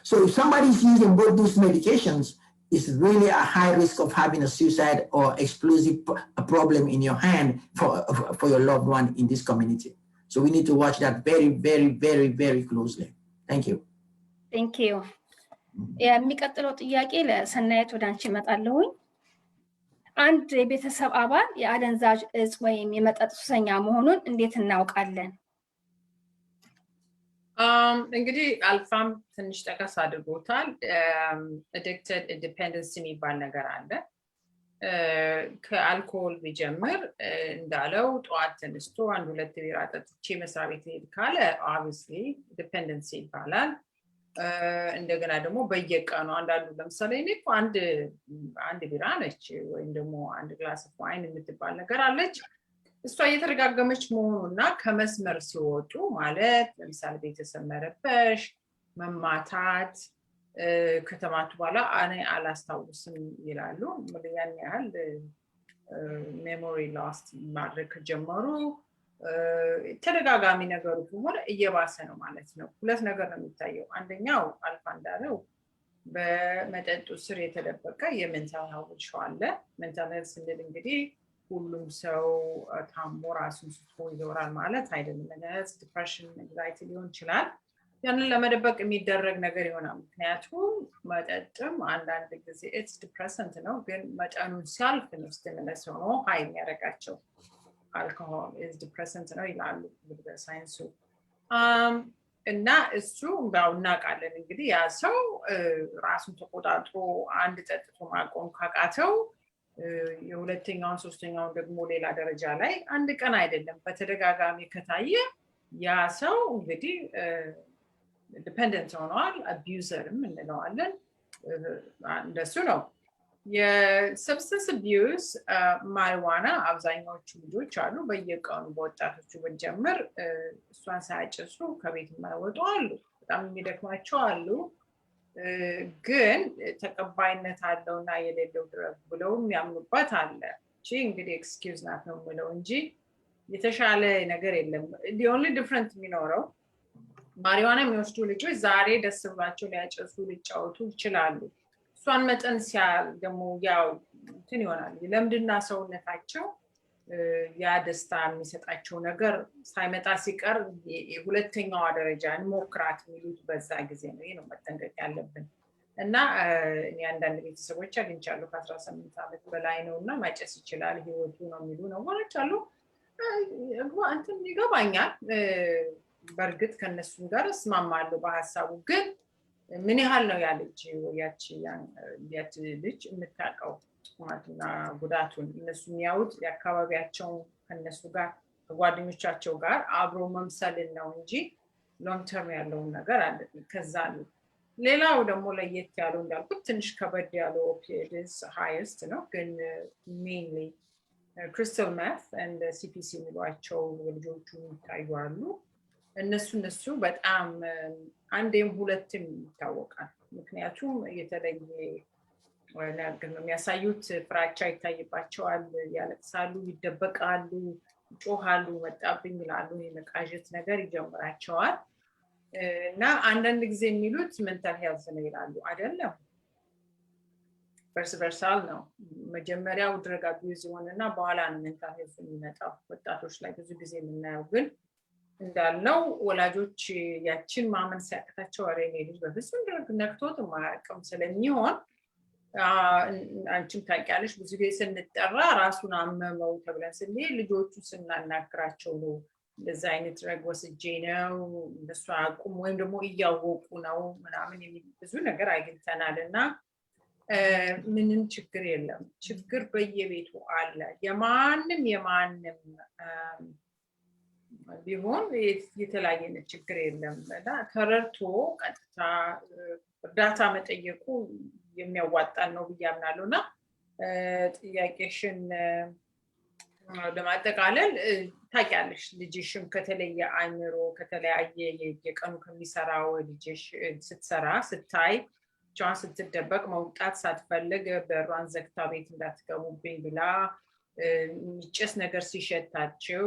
So if somebody is using both those medications, it's really a high risk of having a suicide or explosive problem in your hand for your loved one in this community. So we need to watch that very, very, very, very closely. Thank you. Thank you. የሚቀጥለው ጥያቄ ለሰናየት ወደ አንቺ እመጣለሁኝ። አንድ የቤተሰብ አባል የአደንዛዥ እጽ ወይም የመጠጥ ሱሰኛ መሆኑን እንዴት እናውቃለን? እንግዲህ አልፋም ትንሽ ጠቀስ አድርጎታል። addicted independence የሚባል ነገር አለ። ከአልኮል ቢጀምር እንዳለው ጠዋት ተነስቶ አንድ ሁለት ቢራ ጠጥቼ መስሪያ ቤት ሄድ ካለ obviously dependency ይባላል። እንደገና ደግሞ በየቀኑ አንዳንዱ ለምሳሌ እኔ እኮ አንድ ቢራ ነች ወይም ደግሞ አንድ ግላስ ዋይን የምትባል ነገር አለች እሷ እየተረጋገመች መሆኑና ከመስመር ሲወጡ ማለት ለምሳሌ ቤተሰብ መረበሽ መማታት ከተማቱ በኋላ እኔ አላስታውስም ይላሉ ያን ያህል ሜሞሪ ሎስት ማድረግ ከጀመሩ ተደጋጋሚ ነገሩ ከሆነ እየባሰ ነው ማለት ነው። ሁለት ነገር ነው የሚታየው። አንደኛው አልፋ እንዳለው በመጠጡ ስር የተደበቀ የሜንታል ሄልዝ አለ። ሜንታል ሄልዝ ስንል እንግዲህ ሁሉም ሰው ታሞ ራሱን ስቶ ይዞራል ማለት አይደለም። ማለት ዲፕሬሽን አንግዛይቲ ሊሆን ይችላል። ያንን ለመደበቅ የሚደረግ ነገር ይሆናል። ምክንያቱም መጠጥም አንዳንድ ጊዜ ኢትስ ዲፕሬሰንት ነው ግን መጠኑን ሲያልፍ ነው ስቲሙለስ ሆኖ ሀይ የሚያደርጋቸው። አልኮሆል ኢዝ ዲፕሬሰንት ነው ይላሉ በሳይንሱ። እና እሱ እንዳው እናውቃለን እንግዲህ ያ ሰው ራሱን ተቆጣጥሮ አንድ ጠጥቶ ማቆም ካቃተው የሁለተኛውን ሶስተኛውን ደግሞ ሌላ ደረጃ ላይ አንድ ቀን አይደለም በተደጋጋሚ ከታየ ያ ሰው እንግዲህ ዲፔንደንት ሆኗል። አቢዩዘርም እንለዋለን። እንደሱ ነው። የሰብስተንስ አቢዩዝ ማሪዋና አብዛኛዎቹ ልጆች አሉ በየቀኑ በወጣቶቹ በጀምር እሷን ሳያጨሱ ከቤት የማይወጡ አሉ። በጣም የሚደክማቸው አሉ። ግን ተቀባይነት አለውና የሌለው ድረግ ብለው የሚያምኑባት አለ። እቺ እንግዲህ ኤክስኪውዝ ናት ነው የምለው እንጂ የተሻለ ነገር የለም። the only difference የሚኖረው ማሪዋና የሚወስዱ ልጆች ዛሬ ደስ ብሏቸው ሊያጨሱ ሊጫወቱ ይችላሉ። እሷን መጠን ሲያል ደግሞ ያው እንትን ይሆናል ለምድና ሰውነታቸው ያ ደስታ የሚሰጣቸው ነገር ሳይመጣ ሲቀር ሁለተኛዋ ደረጃ እንሞክራት የሚሉት በዛ ጊዜ ነው። ይሄ ነው መጠንቀቅ ያለብን። እና እኔ አንዳንድ ቤተሰቦች አግኝቻለሁ ከ18 ዓመት በላይ ነው እና ማጨስ ይችላል ህይወቱ ነው የሚሉ ነው ወራች አሉ። እንትን ይገባኛል። በእርግጥ ከነሱም ጋር እስማማለሁ በሐሳቡ። ግን ምን ያህል ነው ያለች ያቺ ልጅ የምታውቀው ጥቅማትና ጉዳቱን? እነሱ የሚያዩት የአካባቢያቸው ከነሱ ጋር ከጓደኞቻቸው ጋር አብሮ መምሰልን ነው እንጂ ሎንግ ተርም ያለውን ነገር አለ። ከዛ ነው ሌላው ደግሞ ለየት ያለው እንዳልኩት ትንሽ ከበድ ያለው ኦፒዮይድስ ሃይስት ነው። ግን ሜንሊ ክሪስታል ሜት and ሲፒሲ የሚሏቸው ልጆቹ ይታያሉ። እነሱ በጣም አንዴም ሁለትም ይታወቃል። ምክንያቱም የተለየ ነገር ነው የሚያሳዩት። ፍራቻ ይታይባቸዋል፣ ያለቅሳሉ፣ ይደበቃሉ፣ ጮሃሉ፣ መጣብኝ ይላሉ። የመቃዠት ነገር ይጀምራቸዋል። እና አንዳንድ ጊዜ የሚሉት ሜንታል ሄልዝ ነው ይላሉ። አይደለም፣ ቨርሳል ነው። መጀመሪያው ድረግ አቢዩዝ ይሆንና በኋላ ነው ሜንታል ሄልዝ የሚመጣው። ወጣቶች ላይ ብዙ ጊዜ የምናየው ግን እንዳልነው ወላጆች ያችን ማመን ሲያቅታቸው አረ እኔ ልጅ በፍጹም ድረግ ነክቶት የማያውቅም ስለሚሆን አንቺም ታውቂያለሽ ብዙ ጊዜ ስንጠራ ራሱን አመመው ተብለን ስንሄድ ልጆቹ ስናናግራቸው ነው እንደዛ አይነት ድረግ ወስጄ ነው እነሱ አቁም ወይም ደግሞ እያወቁ ነው ምናምን ብዙ ነገር አግኝተናል። እና ምንም ችግር የለም። ችግር በየቤቱ አለ። የማንም ቢሆን የተለያየ ችግር የለም። እና ተረድቶ ቀጥታ እርዳታ መጠየቁ የሚያዋጣን ነው ብዬ አምናለሁ። እና ጥያቄሽን ለማጠቃለል ታውቂያለሽ ልጅሽም ከተለየ አእምሮ ከተለያየ የቀኑ ከሚሰራው ልጅሽ ስትሰራ ስታይ ብቻዋን ስትደበቅ መውጣት ሳትፈልግ በሯን ዘግታ ቤት እንዳትገቡብኝ ብላ የሚጨስ ነገር ሲሸታቸው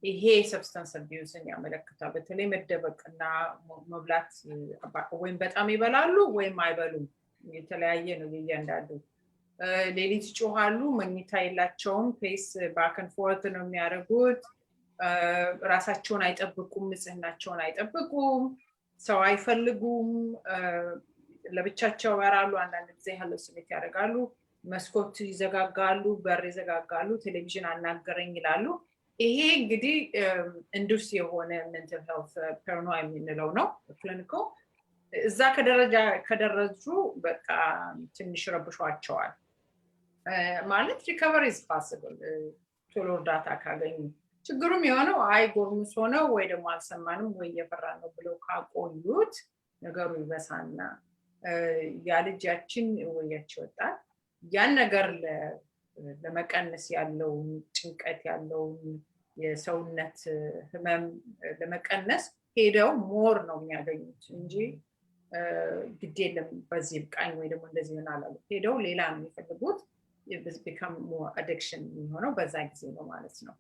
ይሄ ሰብስታንስ አቢዩዝን ያመለክታል። በተለይ መደበቅና መብላት ወይም በጣም ይበላሉ ወይም አይበሉም። የተለያየ ነው እያንዳንዱ። ሌሊት ይጮሃሉ፣ መኝታ የላቸውም፣ ፔስ ባክ ኤንድ ፎርት ነው የሚያደርጉት። ራሳቸውን አይጠብቁም፣ ንጽህናቸውን አይጠብቁም፣ ሰው አይፈልጉም፣ ለብቻቸው ያወራሉ፣ አንዳንድ ጊዜ ሃሉሲኔት ያደርጋሉ። መስኮት ይዘጋጋሉ በር ይዘጋጋሉ ቴሌቪዥን አናገረኝ ይላሉ ይሄ እንግዲህ ኢንዱስ የሆነ ሜንታል ሄልት ፓራኖያ የምንለው ነው ክሊኒካል እዛ ከደረሱ በቃ ትንሽ ረብሿቸዋል ማለት ሪከቨሪ ኢዝ ፖሲብል ቶሎ እርዳታ ካገኙ ችግሩም የሆነው አይ ጎርምስ ሆነው ወይ ደግሞ አልሰማንም ወይ እየፈራ ነው ብለው ካቆዩት ነገሩ ይበሳና ያ ልጃችን ወያች ወጣል ያን ነገር ለመቀነስ ያለው ጭንቀት ያለው የሰውነት ህመም ለመቀነስ ሄደው ሞር ነው የሚያገኙት እንጂ ግዴለም በዚህ ብቃኝ ወይ ደግሞ እንደዚህ ይሆናል ሄደው ሌላ ነው የሚፈልጉት it become more addiction የሚሆነው በዛ ጊዜ ነው ማለት ነው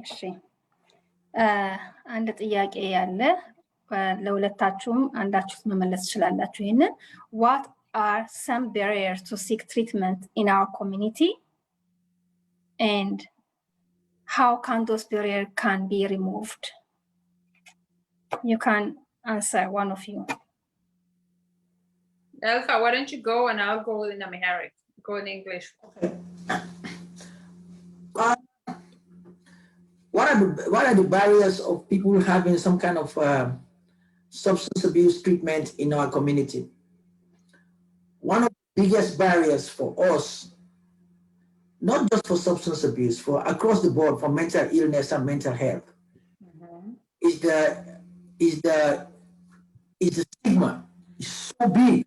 እሺ አንድ ጥያቄ ያለ ለሁለታችሁም አንዳችሁ መመለስ ይችላልላችሁ ይሄንን what are some barriers to seek treatment in our community and how can those barriers can be removed you can answer one of you Elka why don't you go and I'll go in Amharic go in English okay. What are the barriers of people having some kind of substance abuse treatment in our community? One of the biggest barriers for us, not just for substance abuse, for across the board, for mental illness and mental health, is the stigma. It's so big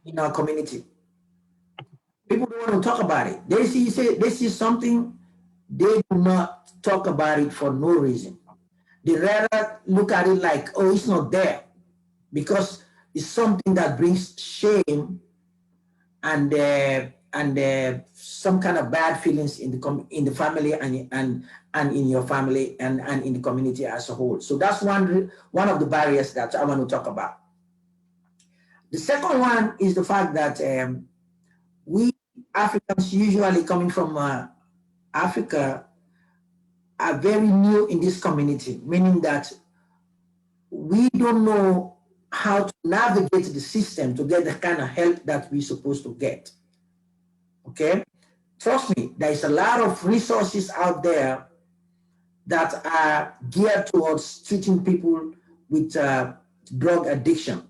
in our community. People don't want to talk about it. They see something, they do not talk about it for no reason. They rather look at it like, oh, it's not there, because it's something that brings shame and some kind of bad feelings in the family and in your family and in the community as a whole. So that's one of the barriers that I want to talk about. The second one is the fact that we Africans, usually coming from Africa, are very new in this community, meaning that we don't know how to navigate the system to get the kind of help that we're supposed to get. Okay? Trust me, there is a lot of resources out there that are geared towards treating people with drug addiction.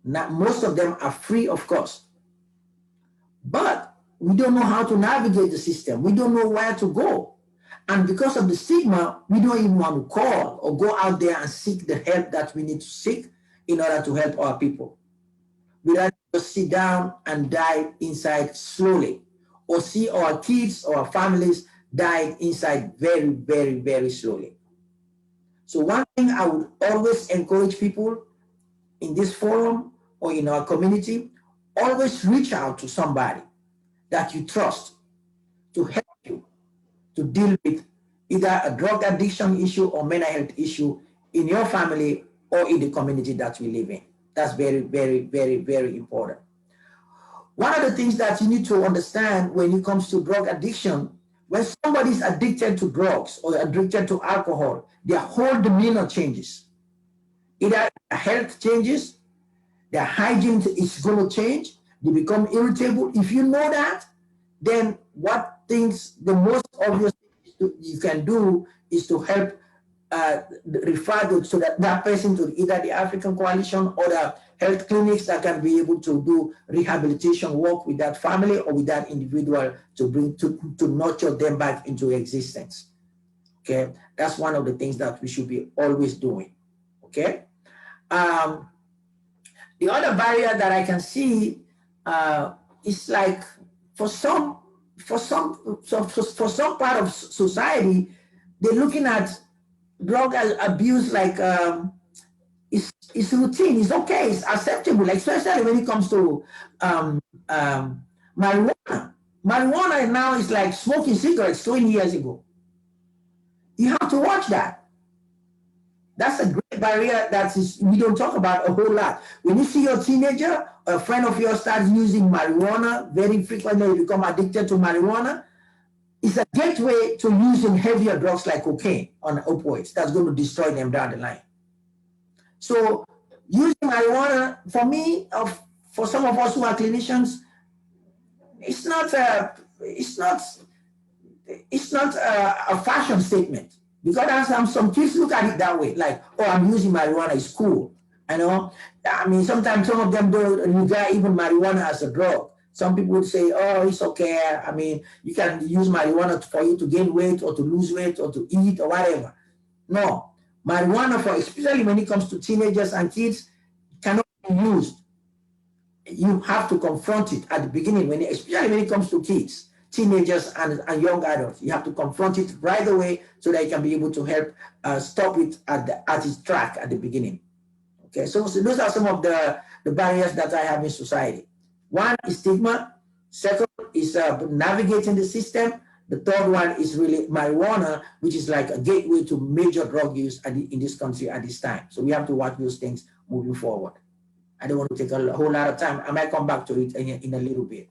Now, most of them are free, of course. But we don't know how to navigate the system. We don't know where to go. And because of the stigma, we don't even want to call or go out there and seek the help that we need to seek in order to help our people. We rather just sit down and die inside slowly, or see our kids or our families die inside very, very, very slowly. So one thing I would always encourage people in this forum or in our community, always reach out to somebody that you trust to help you to deal with either a drug addiction issue or mental health issue in your family or in the community that we live in. That's very, very, very, very important. One of the things that you need to understand when it comes to drug addiction, when somebody is addicted to drugs or addicted to alcohol, their whole demeanor changes. Either their health changes, their hygiene is going to change, they become irritable. If you know that, then the most obvious thing you can do is to help refer so that person to either the African Coalition or the health clinics that can be able to do rehabilitation work with that family or with that individual to nurture them back into existence. Okay, that's one of the things that we should be always doing. Okay. The other barrier that I can see is like for some part of society, they're looking at drug abuse like it's routine, it's okay, it's acceptable, especially when it comes to marijuana. Marijuana now is like smoking cigarettes 20 years ago. You have to watch that. That's a great barrier we don't talk about a whole lot. When you see your teenager, a friend of yours starts using marijuana very frequently, you become addicted to marijuana, it's a gateway to using heavier drugs like cocaine on opioids that's going to destroy them down the line. So using marijuana, for me, for some of us who are clinicians, it's not a fashion statement, because some kids look at it that way, like, oh, I'm using marijuana, it's cool. I know. I mean, sometimes some of them don't regard even marijuana as a drug. Some people would say, oh, it's okay. I mean, you can use marijuana for you to gain weight or to lose weight or to eat or whatever. No, marijuana, especially when it comes to teenagers and kids, cannot be used. You have to confront it at the beginning, especially when it comes to kids, teenagers, and young adults. You have to confront it right away so that you can be able to help stop it at its track at the beginning. Okay, so those are some of the barriers that I have in society. One is stigma. Second is navigating the system. The third one is really marijuana, which is like a gateway to major drug use in this country at this time. So we have to watch those things moving forward. I don't want to take a whole lot of time. I might come back to it in a little bit.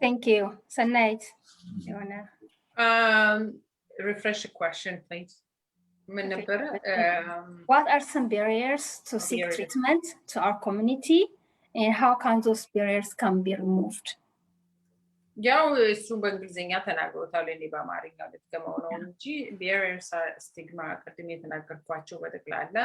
Thank you. Sanait, you wanna? Refresh the question, please. What are some barriers to seek treatment to our community, and how can those barriers can be removed? ያው እሱ በእንግሊዝኛ ተናግሮታል እኔ በአማርኛ ልትገመው ነው እንጂ barriers ስቲግማ ቅድም የተናገርኳቸው በጠቅላላ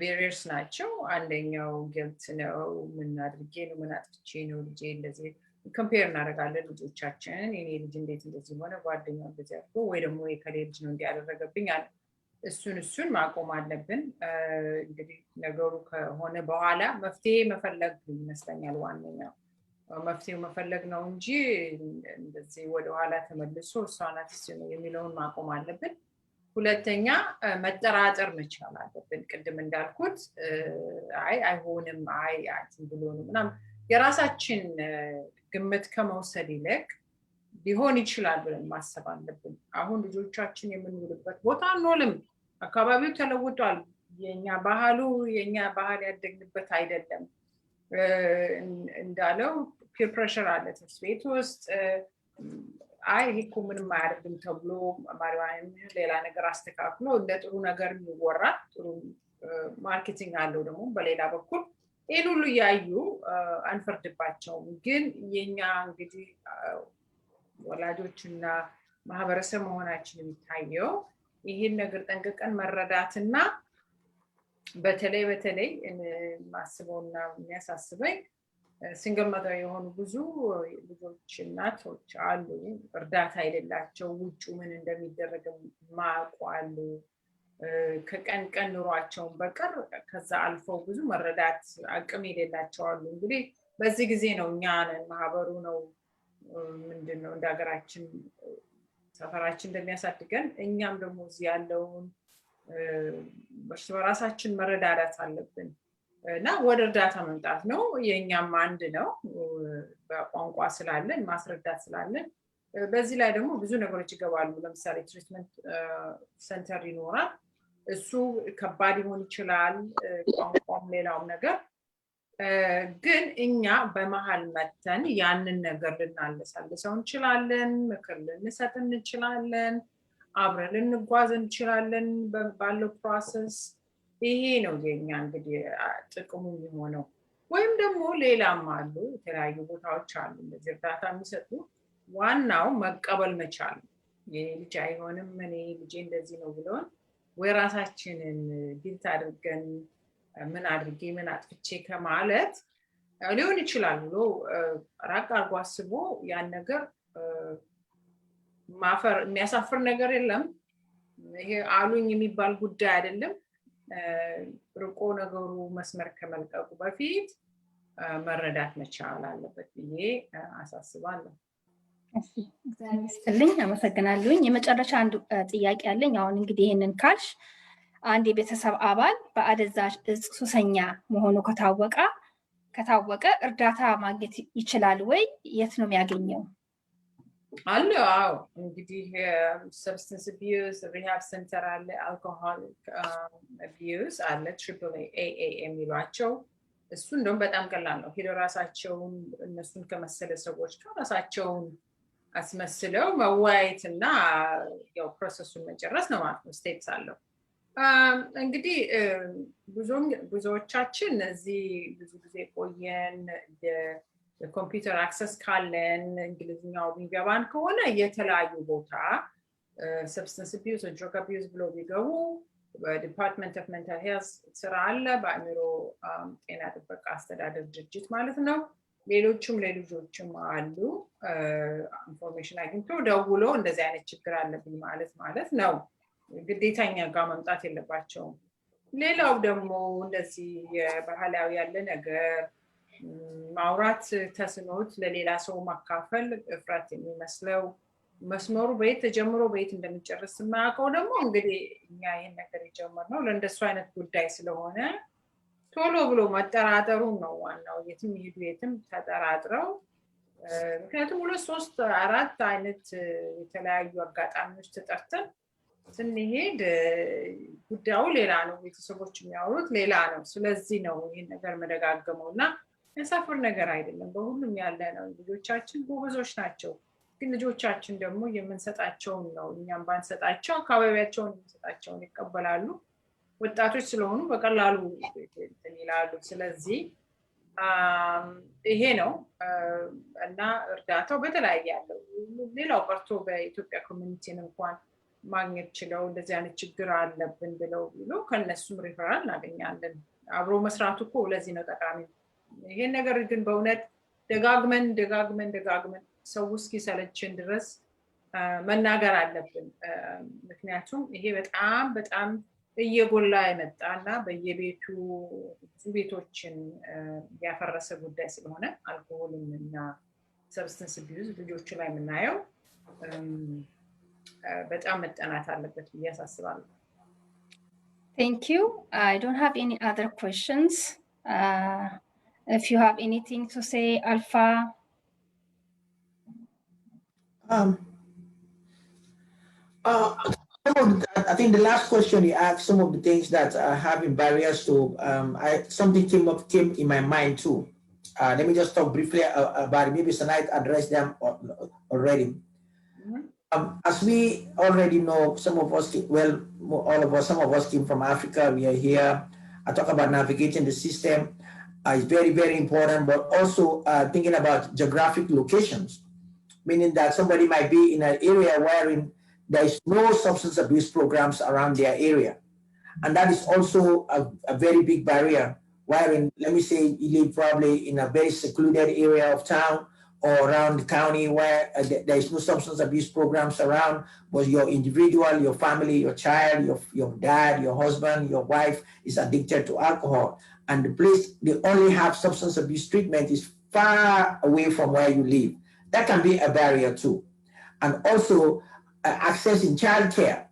barriers ናቸው። አንደኛው guilt ነው። ምን አድርጌ ነው ምን አጥቼ ነው ልጄ እንደዚህ compare እናደርጋለን ልጆቻችንን የኔ ልጅ እንዴት እንደዚህ ሆነ ጓደኛው እንደዚህ አድርጎ ወይ ደግሞ የከሌ ልጅ ነው እንዲያደረገብኝ አለ እሱን ማቆም አለብን። እንግዲህ ነገሩ ከሆነ በኋላ መፍትሄ መፈለግ ይመስለኛል ዋናው መፍትሄው መፈለግ ነው እንጂ እንደዚህ ወደ ኋላ ተመልሶ እሷናት የሚለውን ማቆም አለብን። ሁለተኛ መጠራጠር መቻል አለብን። ቅድም እንዳልኩት አይሆንም አትን ብሎ ነው ምናምን የራሳችን ግምት ከመውሰድ ይልቅ ሊሆን ይችላል ብለን ማሰብ አለብን። አሁን ልጆቻችን የምንውልበት ቦታ አንውልም። አካባቢው ተለውጧል። የኛ ባህል ያደግንበት አይደለም። እንዳለው ፒር ፕሬሸር አለ ትምህርት ቤት ውስጥ ይሄ እኮ ምንም አያደርግም ተብሎ ማሪዋን ሌላ ነገር አስተካክሎ እንደ ጥሩ ነገር ይወራል። ጥሩ ማርኬቲንግ አለው ደግሞ በሌላ በኩል ይሄን ሁሉ ያዩ አንፈርድባቸውም። ግን የኛ እንግዲህ ወላጆችና ማህበረሰብ መሆናችን የሚታየው ይሄን ነገር ጠንቅቀን መረዳትና በተለይ ማስበውና የሚያሳስበኝ ሲንግል ማዘር የሆኑ ብዙ ልጆች እናቶች አሉ እርዳታ የሌላቸው ውጭ ምን እንደሚደረግ ማቋሉ ከቀን ኑሯቸውን በቀር ከዛ አልፈው ብዙ መረዳት አቅም የሌላቸው አሉ። እንግዲህ በዚህ ጊዜ ነው እኛን ማህበሩ ነው ምንድነው እንደሀገራችን ሰፈራችን እንደሚያሳድገን እኛም ደግሞ እዚህ ያለውን በራሳችን መረዳዳት አለብን እና ወደ እርዳታ መምጣት ነው። የኛም አንድ ነው በቋንቋ ስላለን ማስረዳት ስላለን በዚህ ላይ ደግሞ ብዙ ነገሮች ይገባሉ። ለምሳሌ ትሪትመንት ሴንተር ይኖራል። እሱ ከባድ ሊሆን ይችላል ቋንቋም ሌላውም ነገር ግን እኛ በመሃል መተን ያንን ነገር ልናለሳልሰው እንችላለን። ምክር ልንሰጥ እንችላለን። አብረን ልንጓዝ እንችላለን ባለው ፕሮሰስ። ይሄ ነው የኛ እንግዲህ ጥቅሙ የሚሆነው። ወይም ደግሞ ሌላም አሉ የተለያዩ ቦታዎች አሉ እንደዚህ እርዳታ የሚሰጡ። ዋናው መቀበል መቻል። ይሄ ልጅ አይሆንም እኔ ልጄ እንደዚህ ነው ብሎን ወይ ራሳችንን ጊልት አድርገን ምን አድርጌ ምን አጥፍቼ ከማለት ሊሆን ይችላል ብሎ ራቅ አድርጎ አስቦ ያን ነገር ማፈር የሚያሳፍር ነገር የለም። ይሄ አሉኝ የሚባል ጉዳይ አይደለም። ርቆ ነገሩ መስመር ከመልቀቁ በፊት መረዳት መቻል አለበት ብዬ አሳስባለሁ። እግዚአብሔር ይስጥልኝ፣ አመሰግናለሁኝ። የመጨረሻ አንድ ጥያቄ አለኝ። አሁን እንግዲህ ይሄንን ካልሽ አንድ የቤተሰብ አባል በአደንዛዥ እጽ ሱሰኛ መሆኑ ከታወቀ እርዳታ ማግኘት ይችላል ወይ? የት ነው የሚያገኘው? አለ። አዎ እንግዲህ ሰብስታንስ አቢዩዝ ሪሃብ ሴንተር አለ፣ አልኮሆል አቢዩዝ አለ፣ AAA የሚሏቸው እሱ እንደውም በጣም ቀላል ነው። ሄደው ራሳቸውን እነሱን ከመሰለ ሰዎች ጋር ራሳቸውን አስመስለው መወያየትና ያው ፕሮሰሱን መጨረስ ነው ማለት ነው። ስቴፕስ አለው። እንግዲህ ብዙዎቻችን እዚህ ብዙ ጊዜ ቆየን የኮምፒውተር አክሰስ ካለን እንግሊዝኛው ቢገባን ከሆነ የተለያዩ ቦታ ሰብስተንስ አቢዩዝ ድራግ አቢዩዝ ብሎ ቢገቡ በዲፓርትመንት ኦፍ ሜንታል ሄልዝ ስራ አለ በአእምሮ ጤና ጥበቃ አስተዳደር ድርጅት ማለት ነው ሌሎችም ለልጆችም አሉ ኢንፎርሜሽን አግኝቶ ደውሎ እንደዚህ አይነት ችግር አለብኝ ማለት ነው ግዴታኛ ጋር መምጣት የለባቸውም ሌላው ደግሞ እንደዚህ ባህላዊ ያለ ነገር ማውራት ተስኖት ለሌላ ሰው ማካፈል እፍራት የሚመስለው መስመሩ በየት ተጀምሮ በየት እንደሚጨርስ ማያውቀው ደግሞ እንግዲህ እኛ ይሄን ነገር የጀመርነው ለእንደሱ አይነት ጉዳይ ስለሆነ ቶሎ ብሎ መጠራጠሩ ነው ዋናው የትም ይሄዱ የትም ተጠራጥረው ምክንያቱም 2 3 4 አይነት የተለያዩ አጋጣሚዎች ተጠርተን ስንሄድ ጉዳዩ ሌላ ነው ቤተሰቦች የሚያወሩት ሌላ ነው ስለዚህ ነው ይሄን ነገር መደጋገመውና የሰፈር ነገር አይደለም በሁሉም ያለ ነው ልጆቻችን ጎበዞች ናቸው ግን ልጆቻችን ደግሞ የምንሰጣቸው ነው እኛም ባንሰጣቸው አካባቢያቸውን የምንሰጣቸውን ይቀበላሉ ወጣቶች ስለሆኑ በቀላሉ ይላሉ ስለዚህ ይሄ ነው እና እርዳታው በተለያየ ያለው ሌላው ቀርቶ በኢትዮጵያ ኮሚኒቲን እንኳን ማግኘት ችለው እንደዚህ አይነት ችግር አለብን ብለው ከነሱም ሪፈራል እናገኛለን አብሮ መስራቱ እኮ ለዚህ ነው ጠቃሚ ይሄን ነገር ግን በእውነት ደጋግመን ሰው እስኪሰለችን ድረስ መናገር አለብን ምክንያቱም ይሄ በጣም እየጎላ የመጣና በየቤቱ ብዙ ቤቶችን ያፈረሰ ጉዳይ ስለሆነ አልኮሆልን እና ሰብስተንስ አቢዩዝ ልጆች ላይ የምናየው በጣም መጠናት አለበት ብዬ አሳስባለሁ Thank you. I don't have any other questions. If you have anything to say, Alpha. I think the last question you asked, some of the things that are having barriers to, something came in my mind too. Let me just talk briefly about it. Maybe tonight address them already. As we already know, some of us came from Africa. We are here. I talk about navigating the system. It's very, very important, but also thinking about geographic locations, meaning that somebody might be in an area wherein there is no substance abuse programs around their area. And that is also a very big barrier, wherein, let me say, you live probably in a very secluded area of town or around the county where there is no substance abuse programs around, but your individual, your family, your child, your dad, your husband, your wife is addicted to alcohol. And the place they only have substance abuse treatment is far away from where you live. That can be a barrier too. And also accessing childcare,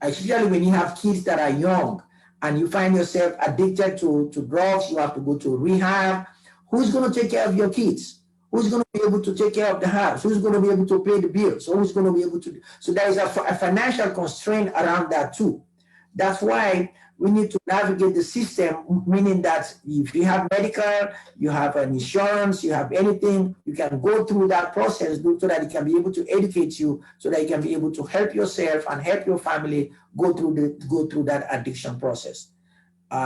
especially when you have kids that are young and you find yourself addicted to drugs, you have to go to rehab. Who's going to take care of your kids? Who's going to be able to take care of the house? Who's going to be able to pay the bills? Who's going to be able to? So there is a financial constraint around that too. That's why we need to navigate the system, meaning that if you have medical, you have an insurance, you have anything, you can go through that process so that it can be able to educate you, so that you can be able to help yourself and help your family go through that addiction process.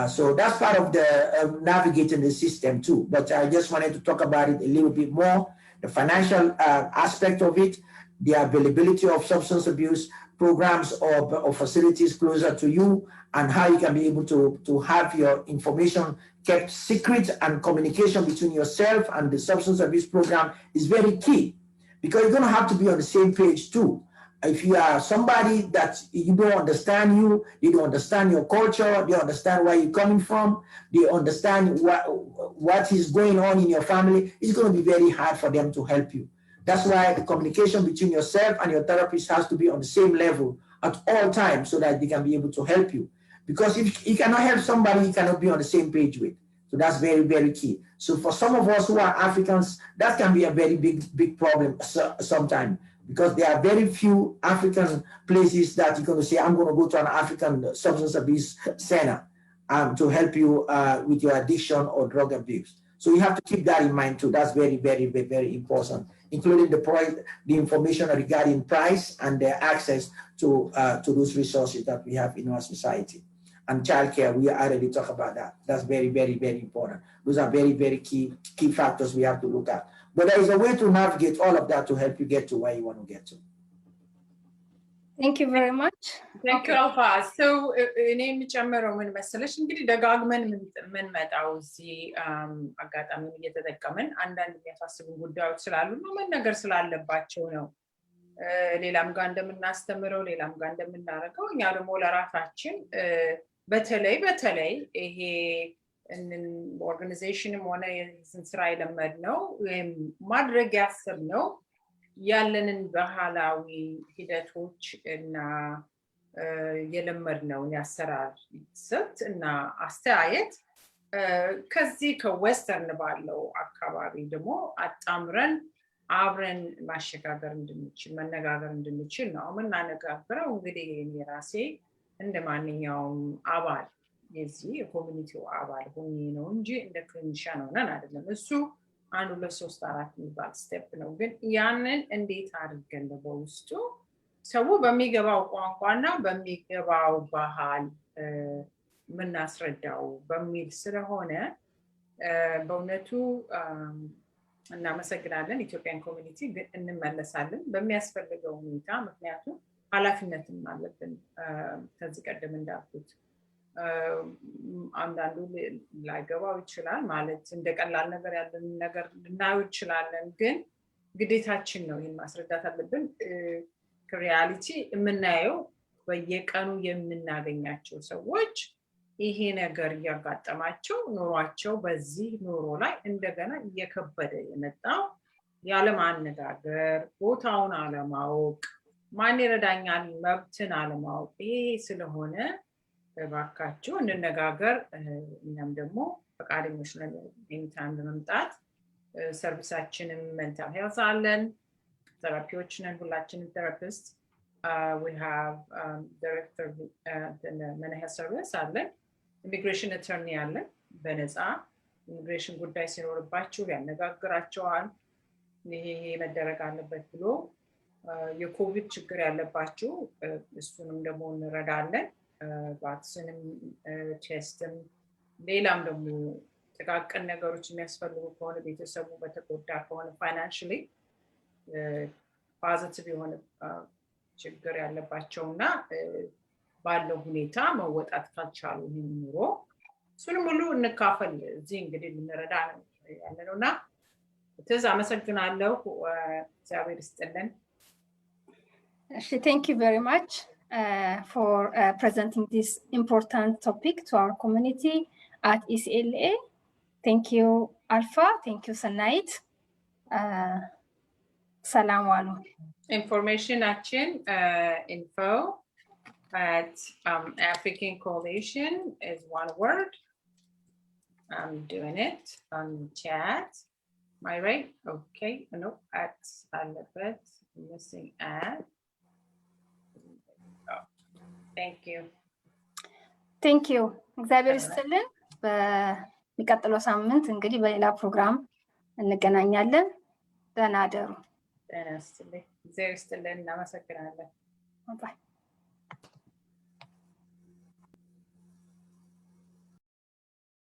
So that's part of the navigating the system too. But I just wanted to talk about it a little bit more, the financial aspect of it, the availability of substance abuse programs or facilities closer to you, and how you can be able to have your information kept secret, and communication between yourself and the substance abuse program is very key, because you're going to have to be on the same page too. If you are somebody that you don't understand they don't understand your culture, they understand where you're coming from, they understand what is going on in your family, it's going to be very hard for them to help you. That's why the communication between yourself and your therapist has to be on the same level at all times, so that they can be able to help you. Because if you cannot help somebody you cannot be on the same page with. So that's very, very key. So for some of us who are Africans, that can be a very big problem sometimes, because there are very few African places that you're going to say, I'm going to go to an African substance abuse center to help you with your addiction or drug abuse. So you have to keep that in mind too. That's very, very, very important, including the information regarding price and the access to those resources that we have in our society. And childcare, we already talked about that. That's very, very, very important. Those are very, very key factors we have to look at. But there is a way to navigate all of that to help you get to where you want to get to. Thank you very much. Thank you, Alpha. So, እኔም ጨምረው ምን መሰለሽ እንግዲህ ደጋግመን ምን መጣው እዚህ አጋጣሚውን እየተጠቀምን አንዳንድ የሚያሳስቡ ጉዳዮች ስላሉ ነው መነገር ስላለባቸው ነው ሌላም ጋር እንደምናስተምረው ሌላም ጋር እንደምናረገው እኛ ደግሞ ለራሳችን በተለይ ይሄ ኦርጋናይዜሽንም ሆነ ስራ የለመድነው ማድረግ ያሰብነው ያለንን ባህላዊ ሂደቶች እና የለመድነው ያሰራር ስልት እና አስተያየት ከዚህ ከዌስተርን ባለው አካባቢ ደግሞ አጣምረን አብረን ማሸጋገር እንድንችል መነጋገር እንድንችል ነው ምናነጋገረው እንግዲህ የራሴ እንደማንኛውም አባል የዚህ የኮሚኒቲው አባል ሆኜ ነው እንጂ እንደ ክሊኒሻን ሆነን አይደለም እሱ 1 2 3 4 የሚባል ስቴፕ ነው ግን ያንን እንዴት አድርገን በውስጡ ሰው በሚገባው ቋንቋና በሚገባው ባህል ምናስረዳው በሚል ስለሆነ በእውነቱ እናመሰግናለን ኢትዮጵያን ኮሚኒቲ ግን እንመለሳለን በሚያስፈልገው ሁኔታ ምክንያቱም ኃላፊነትም አለብን ከዚህ ቀደም እንዳልኩት አንዳንዱ ላይገባው ይችላል ማለት እንደቀላል ነገር ያለን ነገር ልናየው ይችላለን ግን ግዴታችን ነው ይሄን ማስረዳት አለብን ከሪያሊቲ የምናየው በየቀኑ የምናገኛቸው ሰዎች ይሄ ነገር ያጋጠማቸው ኑሯቸው በዚህ ኑሮ ላይ እንደገና እየከበደ የመጣው ያለማነጋገር ቦታውን አለማወቅ ማን ይረዳኛል መብትን አለማወቅ ይሄ ስለሆነ ባካችሁ እንነጋገር እኛም ደግሞ ፈቃደኞች ነን ኤኒታይም ለመምጣት ሰርቪሳችንም ሜንታል ሄልዝ አለን ቴራፒዎች ነን ሁላችንም ቴራፒስት we have director mental service አለን ኢሚግሬሽን አተርኒ አለን በነፃ ኢሚግሬሽን ጉዳይ ሲኖርባችሁ ያነጋግራቸዋል ይሄ መደረግ አለበት ብሎ የኮቪድ ችግር ያለባችሁ እሱንም ደግሞ እንረዳለን ቫክሲንም ቴስትም ሌላም ደግሞ ጥቃቅን ነገሮች የሚያስፈልጉ ከሆነ ቤተሰቡ በተጎዳ ከሆነ ፋይናንሻሊ ፖዚቲቭ የሆነ ችግር ያለባቸውና ባለው ሁኔታ መወጣት ካልቻሉ ይሄን ኑሮ እሱንም ሁሉ እንካፈል እዚህ እንግዲህ ልንረዳ ያለነውና ትዝ አመሰግናለሁ እግዚአብሔር ይስጥልን Thank you very much for presenting this important topic to our community at ECLA. Thank you, Alpha. Thank you, Sanait. Salam alaikum. Information action info at African Coalition is one word. I'm doing it on chat. Am I right? Okay. No, at Alphabet. Missing at. Thank you. Thank you. እግዚአብሔር ይስጥልን በሚቀጥለው ሳምንት እንግዲህ በሌላ ፕሮግራም እንገናኛለን ደህና አደሩ ደህና ይስጥልኝ እግዚአብሔር ይስጥልን እናመሰግናለን ባይ